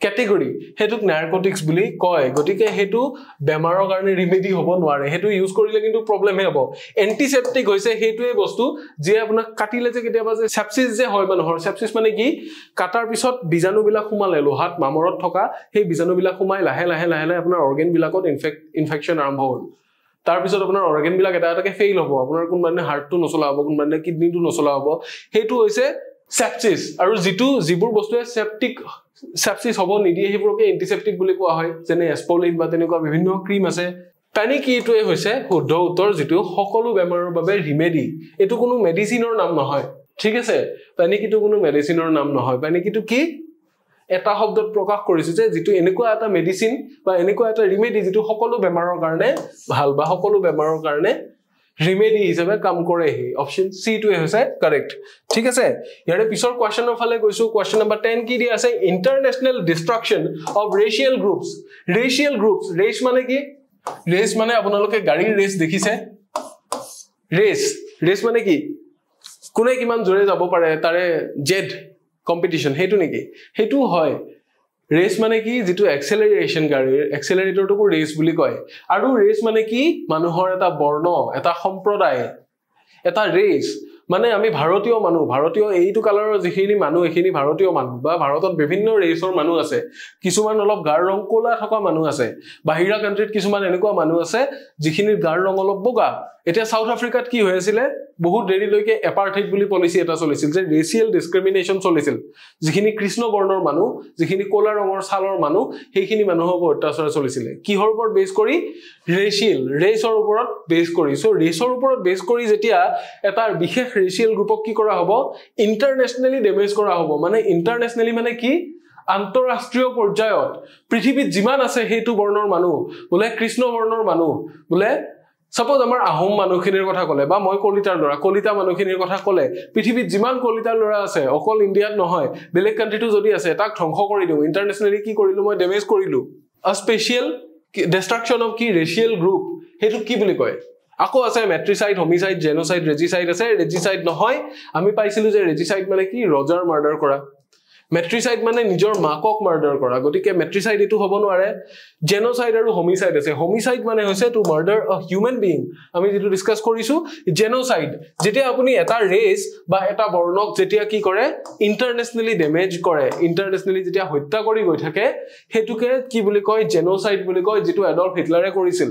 ক্যাটেগৰি হেতুক নাৰ্কোটিক্স বুলি কয় গটিকে হেতু বেমাৰৰ কাৰণে ৰিমেডি হ'ব নোৱাৰে হেতু ইউজ কৰিলে কিন্তু প্ৰবলেম হ'ব এন্টিসেপ্টিক হৈছে হেতুৱে বস্তু যে আপোনাক কাটিলে যে কেতিয়াবা যে সেপসিস যে হয় মানুহৰ সেপসিস মানে কি কাটাৰ পিছত বীজাণু বিলাক সোমালে লোহাত মামৰত থকা সেই বীজাণু বিলাক সোমাই লাহে লাহে আপোনাৰ অৰ্গান বিলাকত ইনফেকশন আৰম্ভ হ'ল তাৰ পিছত আপোনাৰ অৰ্গান বিলাক এটা এটাকে ফেইল হ'ব আপোনাৰ কোন মানে হাৰ্টটো নচলা হ'ব কোন মানে কিডনিটো নচলা হ'ব হেতু হৈছে সেপসিস আৰু যিবোৰ বস্তুৱে সেপসিস হ'ব নিদিয়ে সেইবোৰকে এন্টিসেপ্টিক বুলি কোৱা হয় যেনে এস্পলিন বা তেনেকুৱা বিভিন্ন ক্ৰীম আছে প্যানিক ইটোৱে হৈছে শুদ্ধ উত্তৰ যেটো সকলো বেমাৰৰ বাবে ৰিমেডি এটো কোনো মেডিসিনৰ নাম নহয় ঠিক আছে প্যানিক ইটো কোনো মেডিসিনৰ নাম নহয় প্যানিক ইটো কি এটা শব্দত প্ৰকাশ কৰিছে যে যেটো এনেকুৱা এটা মেডিসিন বা এনেকুৱা এটা ৰিমেডি যেটো সকলো বেমাৰৰ কাৰণে ভাল বা সকলো বেমাৰৰ কাৰণে ৰিমেডি হিচাপে কাম কৰে হি অপচন সি টো হৈছে কাৰেক্ট ঠিক আছে ইয়াৰে পিছৰ কোৱেশ্চনৰ ফালে গৈছো কোৱেশ্চন নম্বৰ 10 কি দি আছে ইন্টাৰনেশনাল ডিস্ট্ৰাকশন অফ ৰেশিয়াল গ্ৰুপস ৰেশ মানে কি ৰেশ মানে আপোনালোকে গাড়ীৰ ৰেশ দেখিছে ৰেশ মানে কি কোনে কিমান জোৰে যাব পাৰে তাৰে জেড কম্পিটিশন হেতু নেকি হেতু হয় ৰেশ মানে কি যেটো এক্সেলাৰেশন গাড়ীৰ এক্সেলাৰেটৰটোক ৰেশ বুলি কয় আৰু ৰেশ মানে কি মানুহৰ এটা বৰ্ণ এটা সম্প্ৰদায় এটা ৰেশ মানে আমি ভাৰতীয় এইটো কালাৰৰ যিখিনি মানুহ এখিনি ভাৰতীয় মানুহ বা ভাৰতত বিভিন্ন ৰেছৰ মানুহ আছে কিছুমান অলপ গাৰ ৰং কোলা থকা মানুহ আছে বাহিৰা কান্ট্ৰিত কিছুমান এনেকুৱা মানুহ আছে যিখিনিৰ গাৰ ৰং অলপ বগা এটা সাউথ আফ্ৰিকাত কি হৈ আছিল বহুত দেৰিলৈকে এপাৰ্থাইড বুলি পলিসি এটা চলিছিল যে ৰেশিয়াল ডিসক্ৰিমিনেশন চলিছিল যিখিনি কৃষ্ণ বৰ্ণৰ মানুহ যিখিনি কোলা ৰঙৰ ছালৰ মানুহ সেইখিনি মানুহৰ ওপৰত অত্যাচাৰ চলিছিল কিহৰ ওপৰত বেছ কৰি ৰেছৰ ওপৰত বেছ কৰি সো ৰেছৰ ওপৰত বেছ কৰি যেতিয়া এটা বিশেষ ৰেশিয়াল গ্ৰুপক কি কৰা হ'ব ইন্টাৰনেশনালি ডেমেজ কৰা হ'ব মানে ইন্টাৰনেশনালি মানে কি আন্তঃৰাষ্ট্ৰীয় পৰ্যায়ত পৃথিৱীত যিমান আছে হেতু বৰ্ণৰ মানুহ বোলে কৃষ্ণ বৰ্ণৰ মানুহ বোলে Suppose আমাৰ আহোম মানুহখিনিৰ কথা কলে বা মই কলিতা মানুহখিনিৰ কথা কলে পৃথিৱীত যিমান কলিতা লৰা আছে অকল ইন্ডিয়াত নহয় বেলেগ কান্ট্ৰিটো যদি আছে তাক ধ্বংস কৰি দিও ইন্টাৰনেশনালি কি কৰিলো মই ডেমেজ কৰিলো a special destruction of কি racial group হেতু কি বুলি কয় আকৌ আছে মেট্ৰিসাইড হোমিসাইড জেনোসাইড ৰেজিসাইড আছে ৰেজিসাইড নহয় আমি পাইছিলো যে ৰেজিসাইড মানে কি ৰজাৰ মাৰ্ডাৰ কৰা মেট্ৰিসাইড মানে নিজৰ মাকক মাৰ্ডাৰ কৰা গটিকে মেট্ৰিসাইড এটো হ'ব নোৱাৰে জেনোসাইড আৰু হোমিসাইড আছে হোমিসাইড মানে হৈছে to murder a human being আমি যেটো ডিসকাস কৰিছো জেনোসাইড যেতিয়া আপুনি এটা ৰেছ বা এটা বৰ্ণক যেতিয়া কি কৰে ইন্টাৰনেশনালি ডেমেজ কৰে ইন্টাৰনেশনালি যেতিয়া হত্যা কৰি গৈ থাকে হেতুকে কি বুলি কয় জেনোসাইড বুলি কয় যেটো এডলফ হিটলাৰে কৰিছিল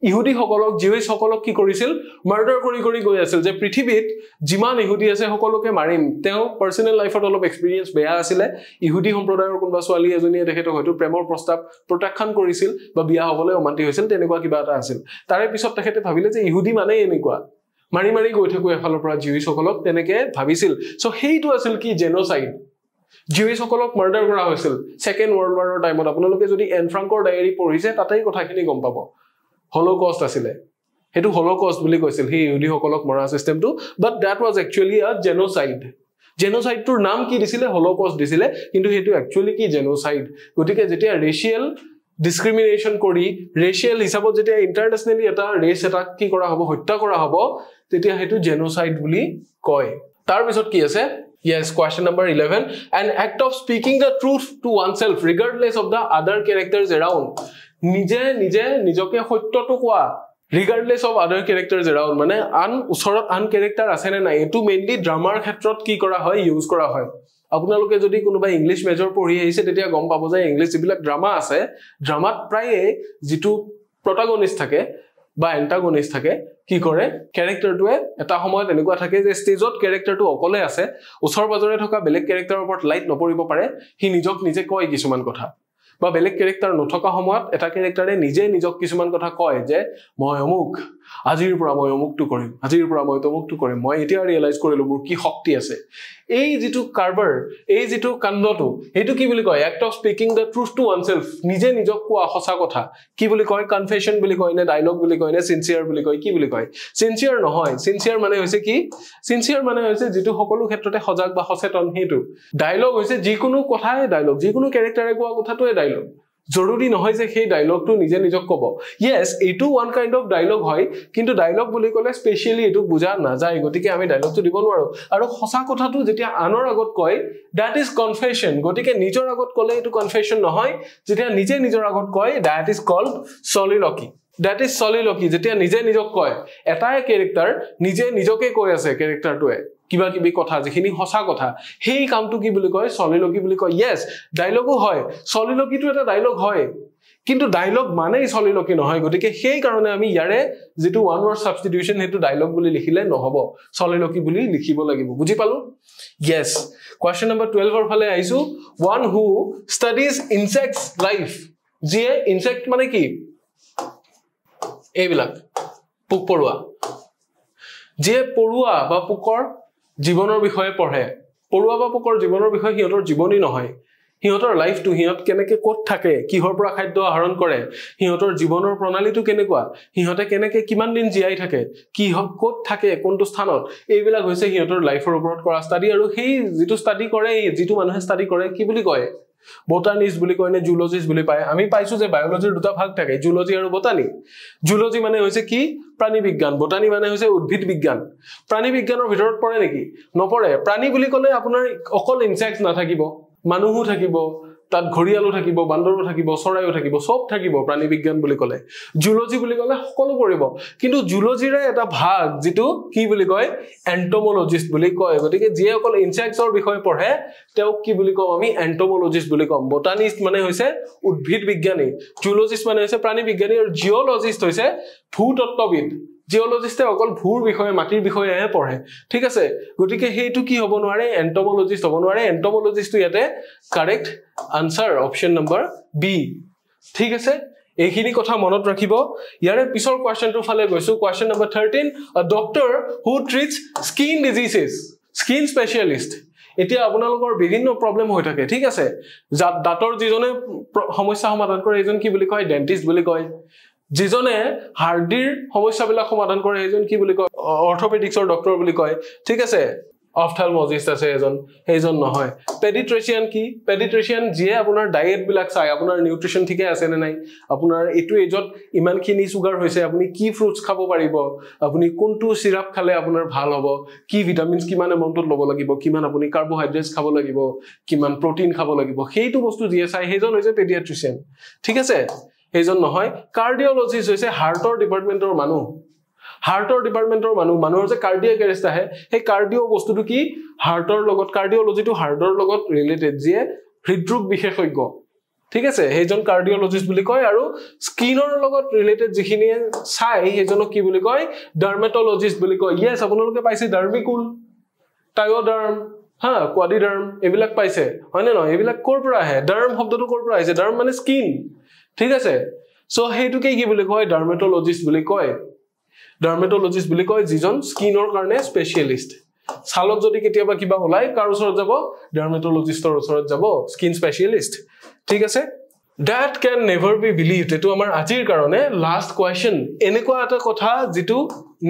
ইহুদি সকলক জিউইছ সকলক কি কৰিছিল মাৰ্ডাৰ কৰি গৈ আছিল যে পৃথিৱীত যিমান ইহুদি আছে সকলোকে মাৰিম তেও পাৰ্সোনাল লাইফত অলপ এক্সপেৰিয়েন্স বেয়া আছিল ইহুদি সম্প্ৰদায়ৰ কোনবা ছোৱালী এজনীয়ে দেখেতো হয়তো প্ৰেমৰ প্ৰস্তাৱ প্ৰত্যাখ্যান কৰিছিল বা বিয়া হ'বলৈ অমান্তি হৈছিল তেনেকুৱা কিবা এটা আছিল তাৰে পিছত তেখেতে ভাবিলে যে ইহুদি মানে এনেকুৱা মাৰি গৈ থাকো এফালৰ পৰা জিউইছ সকলক তেনেকে ভাবিছিল সো হেইটো আছিল কি জেনোসাইড জিউইছ সকলক মাৰ্ডাৰ কৰা হৈছিল সেকেন্ড ওয়াৰ্ল্ড ওয়াৰৰ টাইমত আপোনালোকে যদি এন ফ্ৰাংকৰ ডায়েৰী পঢ়িছে তাতেই কথাখিনি গম পাব Holocaust asile hetu Holocaust buli koisil he yudi hokolok mara system tu but that was actually a genocide tur naam ki disile Holocaust disile kintu hetu actually ki genocide gotike jetia racial discrimination kori racial hisabot jetia internationally eta race eta ki kora hobo hotta kora hobo tetia hetu genocide buli koy tar bisot ki ase yes question number 11 an act of speaking the truth to oneself regardless of the other characters around নিজে নিজকে সত্যটো কোৱা regardless of other characters around মানে উছৰত আন character আছে নে নাই এটো মেইনলি ড্ৰামাৰ ক্ষেত্ৰত কি কৰা হয় ইউজ কৰা হয় আপোনালোকে যদি কোনোবা ইংলিশ মেজৰ পঢ়ি আহিছে তেতিয়া গম পাব যে ইংলিশ যিবিলাক ড্ৰামা আছে ড্ৰামাত প্ৰায়ে যেটো প্ৰটাগনিষ্ট থাকে বা এন্টাগনিষ্ট থাকে কি কৰে ক্যাৰেক্টাৰটোৱে এটা সময়ত এনেকুৱা থাকে যে ষ্টেজত ক্যাৰেক্টাৰটো অকলে আছে উছৰ বাজৰে থকা বেলেগ ক্যাৰেক্টাৰৰ ওপৰত লাইট নপৰিব পাৰে হি নিজে কয় কিছুমান কথা বা বেলেগ ক্যাৰেক্টাৰ নথকা সময়ত এটা ক্যাৰেক্টাৰে নিজক কিছুমান কথা কয় যে মই অমুক আজিৰ পৰা মই অমুকটো কৰিম আজিৰ পৰা মই তমুকটো কৰিম মই এতিয়া ৰিয়েলাইজ কৰিলো মোৰ কি শক্তি আছে এই যেটো কাৰ্বাৰ এই যেটো কাণ্ডটো হেতু কি বুলি কয় act of speaking the truth to oneself নিজক কোৱা সঁচা কথা কি বুলি কয় কনফেশন বুলি কয় নে ডায়লগ বুলি কয় নে সিনসিয়াৰ বুলি কয় কি বুলি কয় সিনসিয়াৰ নহয় সিনসিয়াৰ মানে হৈছে কি সিনসিয়াৰ মানে হৈছে যেটো সকলো ক্ষেত্ৰতে সজাগ বা সচেতন হেতু ডায়লগ হৈছে যিকোনো কথাই ডায়লগ যিকোনো ক্যাৰেক্টাৰে কোৱা কথাটোৱে ডায়লগ জৰুৰী নহয় যে সেই ডায়লগটো নিজক কব yes এটো ওয়ান কাইন্ড অফ ডায়লগ হয় কিন্তু ডায়লগ বুলি কলে স্পেশালি এটো বুজা না যায় গটিকে আমি ডায়লগটো দিব নোৱাৰো আৰু সঁচা কথাটো যেতিয়া আনৰ আগত কয় that is confession গটিকে নিজৰ আগত কলে এটো কনফেশন নহয় যেতিয়া নিজৰ আগত কয় that is called soliloquy যেতিয়া নিজক কয় এটাই ক্যাৰেক্টাৰ নিজকে কৈ আছে ক্যাৰেক্টাৰটোৱে কিবা কিবি কথা যিখিনি সঁচা কথা হেই কামটো কি বুলি কয় soliloquy বুলি কয় yes ডায়লগো হয় soliloquy টো এটা ডায়লগ হয় কিন্তু ডায়লগ মানেই সলিলকি নহয় গতিকে সেই কাৰণে আমি ইয়াৰে যেটো ওয়ান ওয়ার্ড সাবস্টিটিউশন হেতু ডায়লগ বুলি লিখিলে নহব সলিলকি বুলি লিখিব লাগিব বুজি পালো yes question number 12 ৰ ফালে আইছো one who studies insects life যে insect মানে কি এইবিলাক পোক পৰুৱা যে পৰুৱা বা পোকৰ জীৱনৰ বিষয়ে পঢ়ে পৰুৱা বা পোকৰ জীৱনৰ বিষয়ে হিহঁতৰ জীৱনী নহয় হিহঁতৰ লাইফ টু হিহঁত কেনেকে কোট থাকে কিহৰ পৰা খাদ্য আহৰণ কৰে হিহঁতৰ জীৱনৰ প্ৰণালীটো কেনেকুৱা হিহঁতে কেনেকে কিমান দিন জীয়াই থাকে কি কোট থাকে কোনটো স্থানত এইবিলাক হৈছে হিহঁতৰ লাইফৰ ওপৰত কৰা ষ্টাডি আৰু সেই যেটো ষ্টাডি কৰে যেটো মানুহে ষ্টাডি কৰে কি বুলি কয় বটানিষ্ট বুলি কয় নে জুলজিষ্ট বুলি পায় আমি পাইছো যে বায়োলজিৰ দুটা ভাগ থাকে জুলজি আৰু বটানি জুলজি মানে হৈছে কি প্ৰাণী বিজ্ঞান বটানি মানে হৈছে উদ্ভিদ বিজ্ঞান প্ৰাণী বিজ্ঞানৰ ভিতৰত পৰে নেকি নপৰে প্ৰাণী বুলি ক'লে আপোনাৰ অকল ইনসেক্টস নাথাকিব মানুহো থাকিব তাত ঘৰিয়ালো থাকিব বান্দৰো থাকিব চৰাইও থাকিব সব থাকিব প্ৰাণী বিজ্ঞান বুলি ক'লে জুলজি বুলি ক'লে সকলো পৰিব কিন্তু জুলজিৰে এটা ভাগ যেটো কি বুলি কয় এন্টোমোলজিষ্ট বুলি কয় গতিকে যে অকল ইনসেক্টছৰ বিষয়ে পঢ়ে তেওক কি বুলি কম আমি এন্টোমোলজিষ্ট বুলি কম বটানিষ্ট মানে হৈছে উদ্ভিদ বিজ্ঞানী জুলজিষ্ট মানে হৈছে প্ৰাণী বিজ্ঞানী আৰু জিঅলজিষ্ট হৈছে ভূতত্ত্ববিদ জিঅলজিষ্টে অকল ভূৰ বিষয়ে মাটিৰ বিষয়েহে পঢ়ে ঠিক আছে গতিকে হেইটো কি হ'ব নোৱাৰে এন্টোমোলজিষ্ট হ'ব নোৱাৰে এন্টোমোলজিষ্টটো ইয়াতে correct answer option number B ঠিক আছে এইখিনি কথা মনত ৰাখিব ইয়াৰে পিছৰ কোৱেশ্চনটো ফালে গৈছো question number 13 a doctor who treats skin diseases skin specialist এতিয়া আপোনালোকৰ বিভিন্ন প্ৰবলেম হৈ থাকে ঠিক আছে দাঁতৰ যিজনে সমস্যা সমাধান কৰে এজন কি বুলি কয় ডেন্টিষ্ট বুলি কয় যিজনে হাৰ্ডিৰ সমস্যাবিলাক সমাধান কৰে এজন কি বুলি কয় অৰ্থোপেডিক্সৰ ডক্টৰ বুলি কয় ঠিক আছে অফথালমোলজিষ্ট আছে এজন নহয় পেডিট্ৰিচিয়ান কি পেডিট্ৰিচিয়ান যিয়ে আপোনাৰ ডায়েট বিলাক চাই আপোনাৰ নিউট্ৰিশন ঠিকে আছে নে নাই আপোনাৰ এটো এজত ইমানখিনি সুগাৰ হৈছে আপুনি কি ফ্ৰুটস খাব পাৰিব আপুনি কোনটো সিৰাপ খালে আপোনাৰ ভাল হ'ব কি ভিটামিনস কিমান এমাউন্টত ল'ব লাগিব কিমান আপুনি কাৰ্বোহাইড্ৰেটস খাব লাগিব কিমান প্ৰটিন খাব লাগিব সেইটো বস্তু যিয়ে চাই হেজন হৈছে পেডিয়াট্ৰিচিয়ান ঠিক আছে হেজন নহয় কাৰ্ডিঅলজিষ্ট হৈছে হাৰ্টৰ ডিপাৰ্টমেন্টৰ মানুহ হাৰ্টৰ ডিপাৰ্টমেন্টৰ মানুহৰ যে কাৰ্ডিয়াক এৰেষ্ট আহে সেই কাৰ্ডিও বস্তুটো কি হাৰ্টৰ লগত কাৰ্ডিঅলজিটো হাৰ্টৰ লগত ৰিলেটেড যে হৃদৰোগ বিশেষজ্ঞ ঠিক আছে হেজন কাৰ্ডিঅলজিষ্ট বুলি কয় আৰু স্কিনৰ লগত ৰিলেটেড যিখিনি চাই হেজনক কি বুলি কয় ডাৰ্মেটলজিষ্ট বুলি কয় ইয়েস আপোনালোকে পাইছে ডাৰ্মিকুল টায়োডাৰ্ম কোৱাডিডাৰ্ম এইবিলাক পাইছে হয় নে নহয় এইবিলাক কৰ পৰা আহে ডাৰ্ম শব্দটো কৰ পৰা আহিছে ডাৰ্ম মানে স্কিন ঠিক আছে সো হেইটোকে কি বুলি কয় ডাৰ্মেটলজিষ্ট বুলি কয় ডাৰ্মেটলজিষ্ট বুলি কয় যিজন স্কিনৰ কাৰণে স্পেশালিষ্ট ছালত যদি কেতিয়াবা কিবা ওলাই কাৰ ওচৰত যাব ডাৰ্মেটলজিষ্টৰ ওচৰত যাব স্কিন স্পেশালিষ্ট ঠিক আছে that can never be believed এটো আমাৰ আজিৰ কাৰণে লাষ্ট কোৱেশ্চন এনেকুৱা এটা কথা যেটো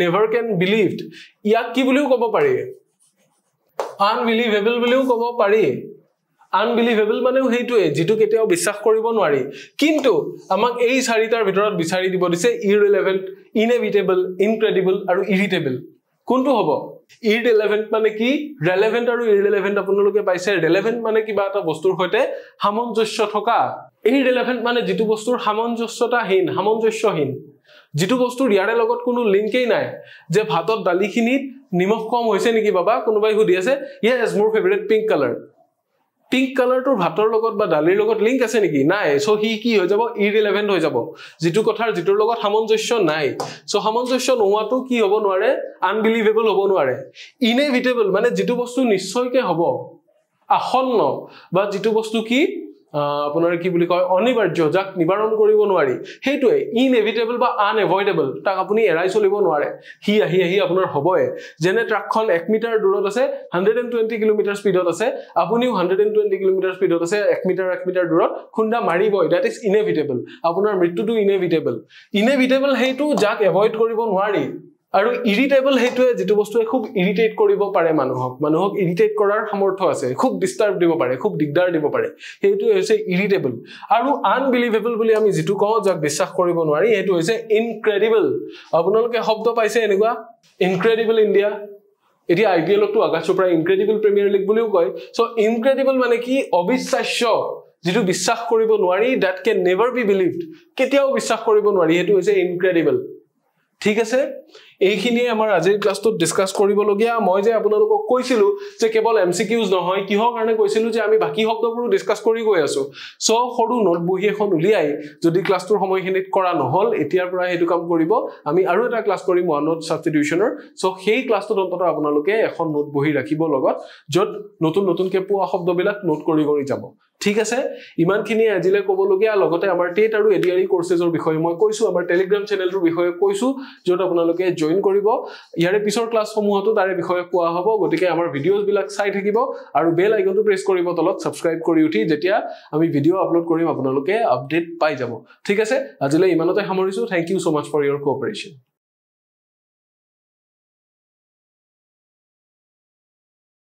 never can believed ইয়াক কি বুলিও ক'ব পাৰি unbelievable বুলিও ক'ব পাৰি unbelievable মানে হেইটোৱে যেটো কেতিয়াও বিশ্বাস কৰিব নোৱাৰি কিন্তু আমাক এই চাৰিটাৰ ভিতৰত বিচাৰি দিব দিছে irrelevant inevitable incredible আৰু irritable কোনটো হ'ব irrelevant মানে কি relevant আৰু irrelevant আপোনালোকে পাইছে relevant মানে কিবা এটা বস্তুৰ সৈতে সামঞ্জস্য থকা irrelevant মানে যেটো বস্তুৰ সামঞ্জস্যহীন যেটো বস্তুৰ ইয়াৰে লগত কোনো লিংকেই নাই যে ভাতত দালিখিনিত নিমখ কম হৈছে নেকি বাবা কোনোবাই সুধি আছে yes মোৰ ফেভাৰিট পিংক কালাৰ পিংক কালাৰটোৰ ভাতৰ লগত বা দালিৰ লগত লিংক আছে নেকি নাই সো হি কি হৈ যাব ইৰৰিলেভেন্ট হৈ যাব যেটো কথাৰ যেটোৰ লগত সামঞ্জস্য নাই সো সামঞ্জস্য নোহোৱাটো কি হ'ব নোৱাৰে আনবিলিভেবল হ'ব নোৱাৰে ইনএভিটেবল মানে যেটো বস্তু নিশ্চয়কৈ হ'ব আসন্ন বা যেটো বস্তু কি আপোনাৰ কি বুলি কয় অনিবাৰ্য যাক নিবাৰণ কৰিব নোৱাৰি হেইটোৱে ইনএভিটেবল বা আনএভয়েডেবল তাক আপুনি এৰাই চলিব নোৱাৰে হি আহি আপোনাৰ হ'বই যেনে ট্ৰাকখন 1 মিটাৰ দূৰত আছে 120 কিলোমিটাৰ স্পিডত আছে আপুনিও 120 কিলোমিটাৰ স্পিডত আছে 1 মিটাৰ দূৰত খুন্দা মাৰিবই দ্যাট ইজ ইনএভিটেবল আপোনাৰ মৃত্যুটো ইনএভিটেবল হেইটো যাক এভয়েড কৰিব নোৱাৰি আৰু ইৰিটেবল হেইটোৱে যেটো বস্তুৱে খুব ইৰিটেট কৰিব পাৰে মানুহক ইৰিটেট কৰাৰ সামৰ্থ্য আছে খুব ডিস্টাৰ্ব দিব পাৰে খুব দিগদাৰ দিব পাৰে হেইটো হৈছে ইৰিটেবল আৰু আনবিলিভেবল বুলি আমি যেটো কওঁ যাক বিশ্বাস কৰিব নোৱাৰি হেইটো হৈছে ইনক্ৰেডিবল আপোনালোকে শব্দ পাইছে এনেকুৱা ইনক্ৰেডিবল ইন্ডিয়া এটি আইপিএলটো আগাছ চোপ্ৰা ইনক্ৰেডিবল প্ৰিমিয়াৰ লীগ বুলিও কয় সো ইনক্ৰেডিবল মানে কি অবিশ্বাস্য যেটো বিশ্বাস কৰিব নোৱাৰি that can never be believed কেতিয়াও বিশ্বাস কৰিব নোৱাৰি হেইটো হৈছে ইনক্ৰেডিবল ঠিক আছে এইখিনিয়ে আমাৰ আজিৰ ক্লাছটোত ডিসকাস কৰিবলগীয়া মই যে আপোনালোকক কৈছিলো যে কেৱল এমসিকিউজ নহয় কিহৰ কাৰণে কৈছিলো যে আমি বাকি শব্দবোৰো ডিসকাস কৰি গৈ আছো সো সৰু নোট বহি এখন উলিয়াই যদি ক্লাছটোৰ সময়খিনিত কৰা নহল এতিয়াৰ পৰা হেতু কাম কৰিব আমি আৰু এটা ক্লাছ কৰিম ওয়ান নোট সাবস্টিটিউশনৰ সো সেই ক্লাছটোত অন্তত আপোনালোকে এখন নোট বহি ৰাখিব লগত যত নতুন নতুনকে পোৱা শব্দবিলাক নোট কৰি যাব ঠিক আছে ইমানখিনি আজিলে ক'বলগীয়া লগতে আমাৰ টেট আৰু এডিআৰই কোৰ্সেছৰ বিষয়ে মই কৈছো আমাৰ টেলিগ্ৰাম চেনেলটোৰ বিষয়ে কৈছো যত আপোনালোকে জয়েন কৰিব ইয়াৰে পিছৰ ক্লাছসমূহতো তাৰে বিষয়ে কোৱা হ'ব গতিকে আমাৰ ভিডিওজ বিলাক চাই থাকিব আৰু বেল আইকনটো প্ৰেছ কৰিব তলত সাবস্ক্ৰাইব কৰি উঠি যেতিয়া আমি ভিডিও আপলোড কৰিম আপোনালোকে আপডেট পাই যাব ঠিক আছে আজিলে ইমানতে সামৰিছো thank you so much for your কোঅপাৰেচন